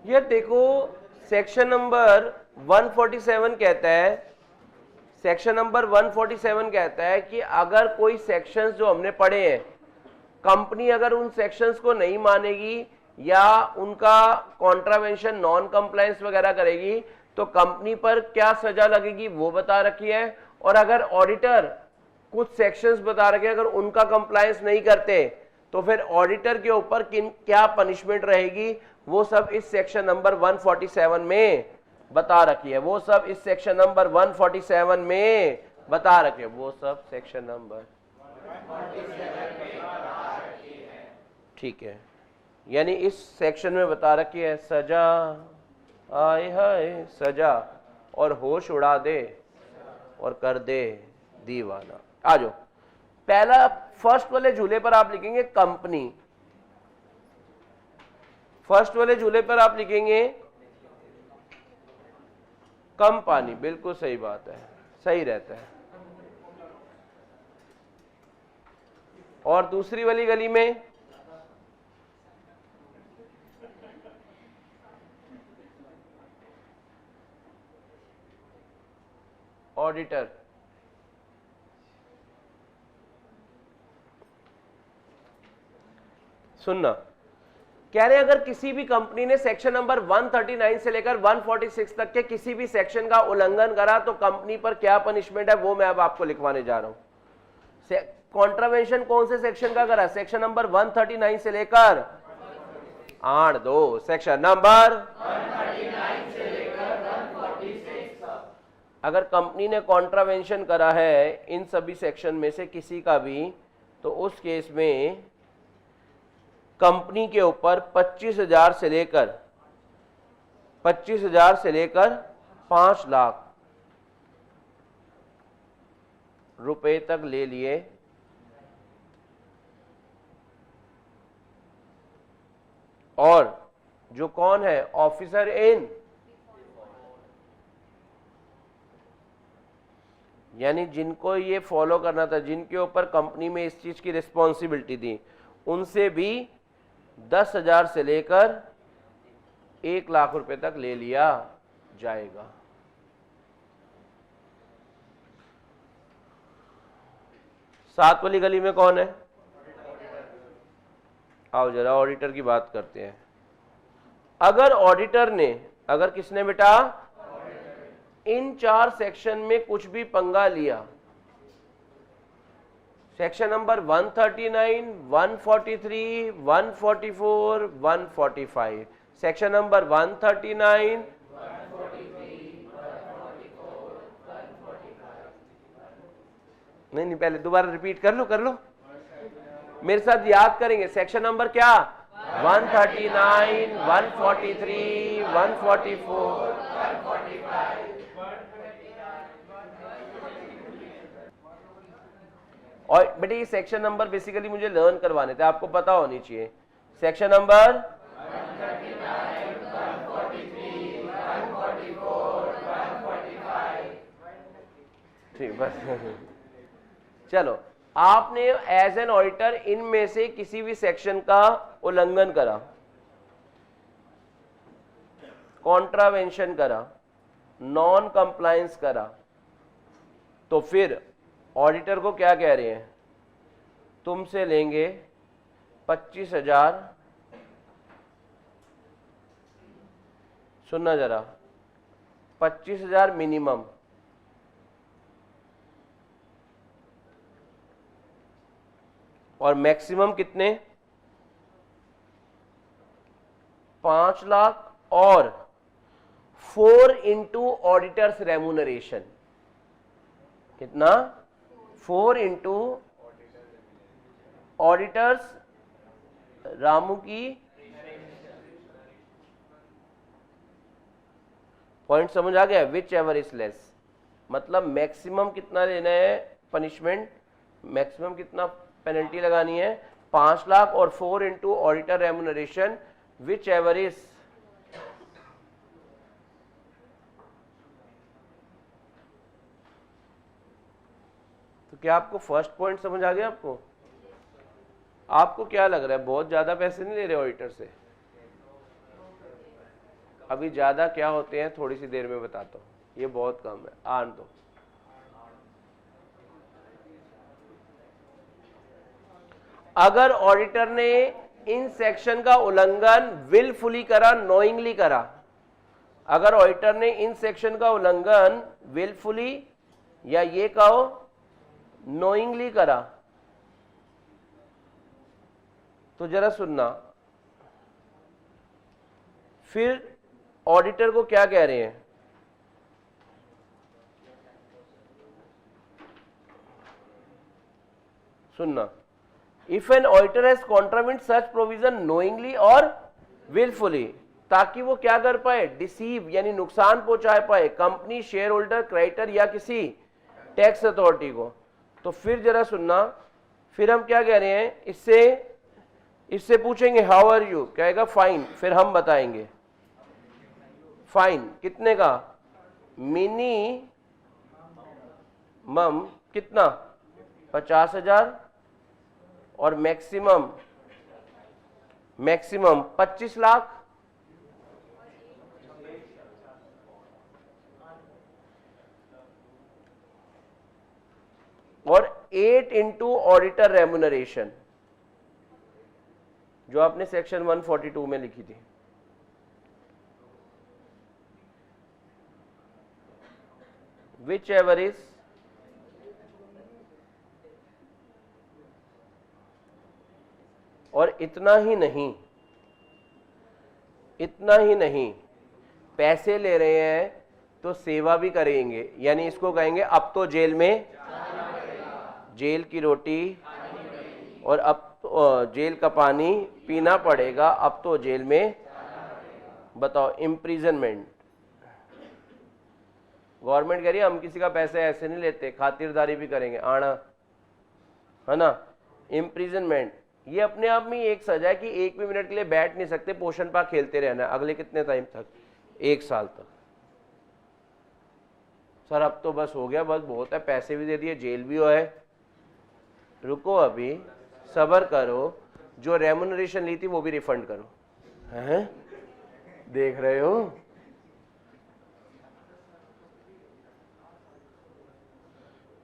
ये देखो, सेक्शन नंबर 147 कहता है, सेक्शन नंबर 147 कहता है कि अगर कोई सेक्शंस जो हमने पढ़े हैं, कंपनी अगर उन सेक्शंस को नहीं मानेगी या उनका कॉन्ट्रावेंशन नॉन कंप्लायंस वगैरह करेगी, तो कंपनी पर क्या सजा लगेगी वो बता रखी है। और अगर ऑडिटर कुछ सेक्शंस बता रखे हैं, अगर उनका कंप्लायंस नहीं करते तो फिर ऑडिटर के ऊपर क्या पनिशमेंट रहेगी, वो सब इस सेक्शन नंबर 147 में बता रखी है। वो सब इस सेक्शन नंबर 147 में बता रखे, वो सब सेक्शन नंबर, ठीक है, यानी इस सेक्शन में बता रखी है। सजा आए हाय सजा, और होश उड़ा दे और कर दे दीवाना। आ जाओ, पहला फर्स्ट वाले झूले पर आप लिखेंगे कंपनी, फर्स्ट वाले झूले पर आप लिखेंगे कम पानी। बिल्कुल सही बात है, सही रहता है। और दूसरी वाली गली में ऑडिटर, सुनना, कह रहे हैं अगर किसी भी कंपनी ने सेक्शन नंबर 139 से लेकर 146 तक के किसी भी सेक्शन का उल्लंघन करा तो कंपनी पर क्या पनिशमेंट है, वो मैं अब आपको लिखवाने जा रहा हूं। कॉन्ट्रावेंशन कौन से सेक्शन का करा? सेक्शन नंबर 139 से लेकर 8(2), सेक्शन नंबर 139 से लेकर 146 तक। अगर कंपनी ने कॉन्ट्रावेंशन करा है इन सभी सेक्शन में से किसी का भी, तो उस केस में कंपनी के ऊपर 25,000 से लेकर 5 लाख रुपए तक ले लिए और जो कौन है ऑफिसर इन, यानी जिनको ये फॉलो करना था, जिनके ऊपर कंपनी में इस चीज की रिस्पॉन्सिबिलिटी थी, उनसे भी 10,000 से लेकर 1 लाख रुपए तक ले लिया जाएगा। सात वाली गली में कौन है? आओ जरा ऑडिटर की बात करते हैं। अगर ऑडिटर ने, अगर किसने बेटा, इन 4 सेक्शन में कुछ भी पंगा लिया, सेक्शन नंबर 139, 143, 144, 145। सेक्शन नंबर 139, नहीं पहले दोबारा रिपीट कर लो मेरे साथ याद करेंगे। सेक्शन नंबर क्या? 139, 143, 144। और बेटे ये सेक्शन नंबर बेसिकली मुझे लर्न करवाने थे, आपको पता होनी चाहिए। Section number 139, 143, 144, 145। ठीक बस चलो, आपने एज एन ऑडिटर इनमें से किसी भी सेक्शन का उल्लंघन करा, कॉन्ट्रावेंशन करा, नॉन कंप्लायंस करा, तो फिर ऑडिटर को क्या कह रहे हैं? तुमसे लेंगे 25,000, सुनना जरा, 25,000 मिनिमम, और मैक्सिमम कितने? 5 लाख, और 4 इंटू ऑडिटर्स रेम्यूनरेशन। कितना? 4 इंटू ऑडिटर्स रामू की। पॉइंट समझ आ गया? विच एवर इज लेस, मतलब मैक्सिमम कितना लेना है पनिशमेंट, मैक्सिमम कितना पेनल्टी लगानी है? 5 लाख, और 4 into auditor remuneration, which ever is. तो क्या आपको फर्स्ट पॉइंट समझ आ गया? आपको क्या लग रहा है, बहुत ज्यादा पैसे नहीं ले रहे ऑडिटर से? अभी ज्यादा क्या होते हैं थोड़ी सी देर में बताता हूं, ये बहुत कम है, आन दो। अगर ऑडिटर ने इन सेक्शन का उल्लंघन विलफुली करा, नोइंगली करा, अगर ऑडिटर ने इन सेक्शन का उल्लंघन विलफुली या ये कहो नोइंगली करा, तो जरा सुनना, फिर ऑडिटर को क्या कह रहे हैं? सुनना, if an auditor has contravened such provision knowingly और विलफुली, ताकि वो क्या कर पाए? डिसीव यानी नुकसान पहुंचा पाए कंपनी, शेयर होल्डर, क्रेडिटर या किसी टैक्स अथॉरिटी को। तो फिर जरा सुनना, फिर हम क्या कह रहे हैं? इससे पूछेंगे हाउ आर यू, कहेगा फाइन, फिर हम बताएंगे फाइन कितने का? मिनिमम कितना? 50,000, और मैक्सिमम 25 लाख, और 8 इंटू ऑडिटर रेम्यूनरेशन, जो आपने सेक्शन 142 में लिखी थी। विच एवर इज, और इतना ही नहीं, पैसे ले रहे हैं तो सेवा भी करेंगे, यानी इसको कहेंगे अब तो जेल में जेल की रोटी और अब तो जेल का पानी पीना पड़ेगा, अब तो जेल में। बताओ, इम्प्रिजनमेंट। गवर्नमेंट कह रही है हम किसी का पैसे ऐसे नहीं लेते, खातिरदारी भी करेंगे, आना है ना। इम्प्रिजनमेंट ये अपने आप में एक सजा है कि 1 भी मिनट के लिए बैठ नहीं सकते, पोषण पाक खेलते रहना है। अगले कितने टाइम तक? 1 साल तक। सर अब तो बस हो गया, बस बहुत है, पैसे भी दे दिए, जेल भी हुआ है। रुको, अभी सब्र करो, जो रेम्यूनरेशन ली थी वो भी रिफंड करो। हैं? देख रहे हो?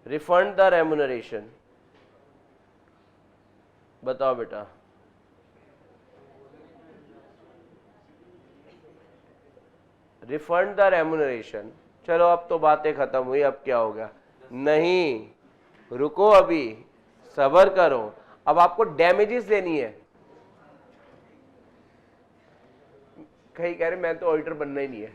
Refund the remuneration. बताओ बेटा, रिफंड द रेम्यूनरेशन। चलो अब तो बातें खत्म हुई, अब क्या हो गया? नहीं, रुको, अभी सबर करो। अब आपको डैमेजेस देनी है। कहीं कह रहे मैं तो ऑडिटर बनना ही नहीं है,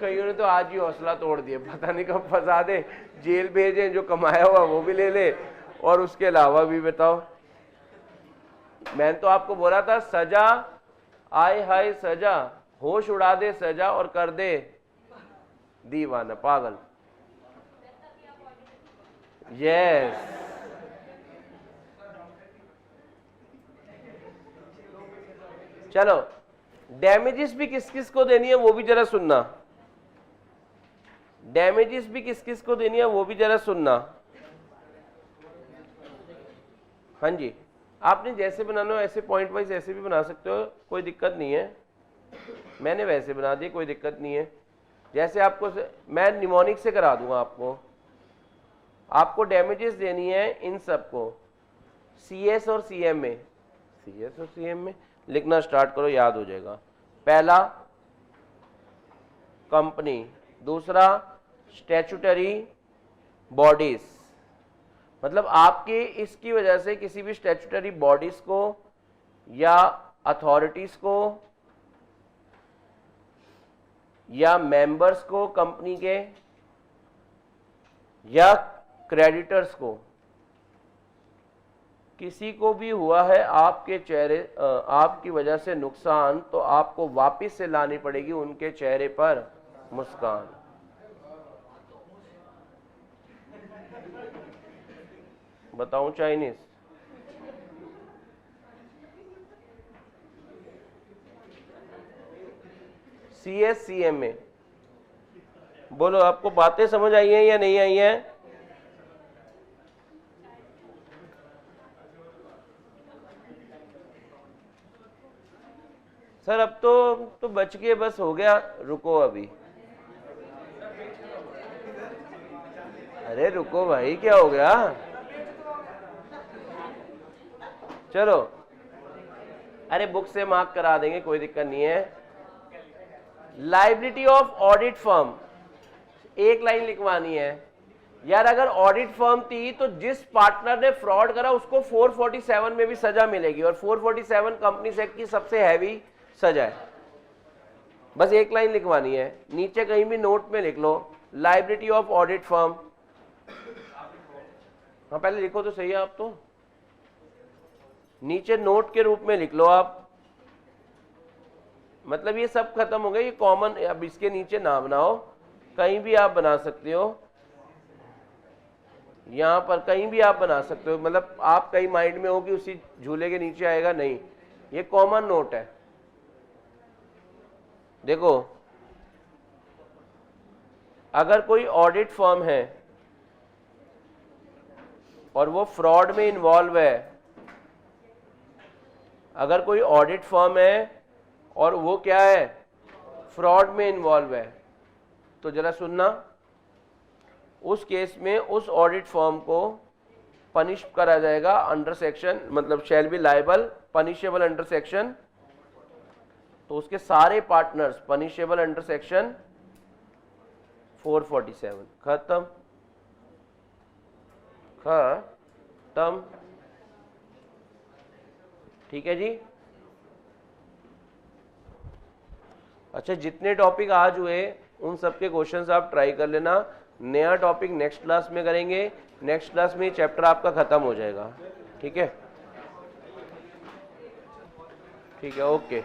कईयों ने तो आज ही हौसला तोड़ दिया, पता नहीं कब फंसा दे, जेल भेजे, जो कमाया हुआ वो भी ले ले और उसके अलावा भी बताओ। मैंने तो आपको बोला था सजा, आए हाय सजा, होश उड़ा दे सजा और कर दे दीवाना पागल। यस चलो, डैमेजेस भी किस किस को देनी है वो भी जरा सुनना। डैमेजेस भी किस किस को देनी है वो भी जरा सुनना। हाँ जी, आपने जैसे बनाना हो ऐसे पॉइंट वाइज ऐसे भी बना सकते हो, कोई दिक्कत नहीं है। मैंने वैसे बना दिया, कोई दिक्कत नहीं है। जैसे आपको मैं निमोनिक से करा दूंगा आपको डैमेजेस देनी है इन सबको CS और CM में। CS और CM में लिखना स्टार्ट करो, याद हो जाएगा। पहला कंपनी, दूसरा स्टैट्यूटरी बॉडीज, मतलब आपके इसकी वजह से किसी भी स्टैट्यूटरी बॉडीज को या अथॉरिटीज को या मेंबर्स को कंपनी के या क्रेडिटर्स को, किसी को भी हुआ है आपके चेहरे आपकी वजह से नुकसान, तो आपको वापस से लानी पड़ेगी उनके चेहरे पर मुस्कान। बताऊं चाइनीज? CS CM में बोलो, आपको बातें समझ आई हैं या नहीं आई हैं? सर अब तो बच गए, बस हो गया, रुको अभी। अरे रुको भाई, क्या हो गया? चलो, अरे बुक से मार्क करा देंगे, कोई दिक्कत नहीं है। लायबिलिटी ऑफ ऑडिट फर्म, एक लाइन लिखवानी है यार। अगर ऑडिट फर्म थी तो जिस पार्टनर ने फ्रॉड करा उसको 447 में भी सजा मिलेगी, और 447 कंपनीज एक्ट की सबसे हैवी सजा है। बस एक लाइन लिखवानी है, नीचे कहीं भी नोट में लिख लो लायबिलिटी ऑफ ऑडिट फर्म। हाँ पहले लिखो तो सही है, आप तो नीचे नोट के रूप में लिख लो आप। मतलब ये सब खत्म हो गया, ये कॉमन, अब इसके नीचे ना बनाओ, कहीं भी आप बना सकते हो, यहां पर कहीं भी आप बना सकते हो। मतलब आप कहीं माइंड में हो कि उसी झूले के नीचे आएगा, नहीं, ये कॉमन नोट है। देखो, अगर कोई ऑडिट फर्म है और वो फ्रॉड में इन्वॉल्व है, अगर कोई ऑडिट फर्म है और वो क्या है, फ्रॉड में इन्वॉल्व है, तो जरा सुनना, उस केस में उस ऑडिट फर्म को पनिश करा जाएगा अंडर सेक्शन, मतलब shall be liable punishable under section, तो उसके सारे पार्टनर्स पनिशेबल अंडर सेक्शन 447। खत्म खत्म, ठीक है जी। अच्छा, जितने टॉपिक आज हुए उन सब के क्वेश्चंस आप ट्राई कर लेना। नया टॉपिक नेक्स्ट क्लास में करेंगे, नेक्स्ट क्लास में चैप्टर आपका खत्म हो जाएगा, ठीक है? ठीक है, ओके।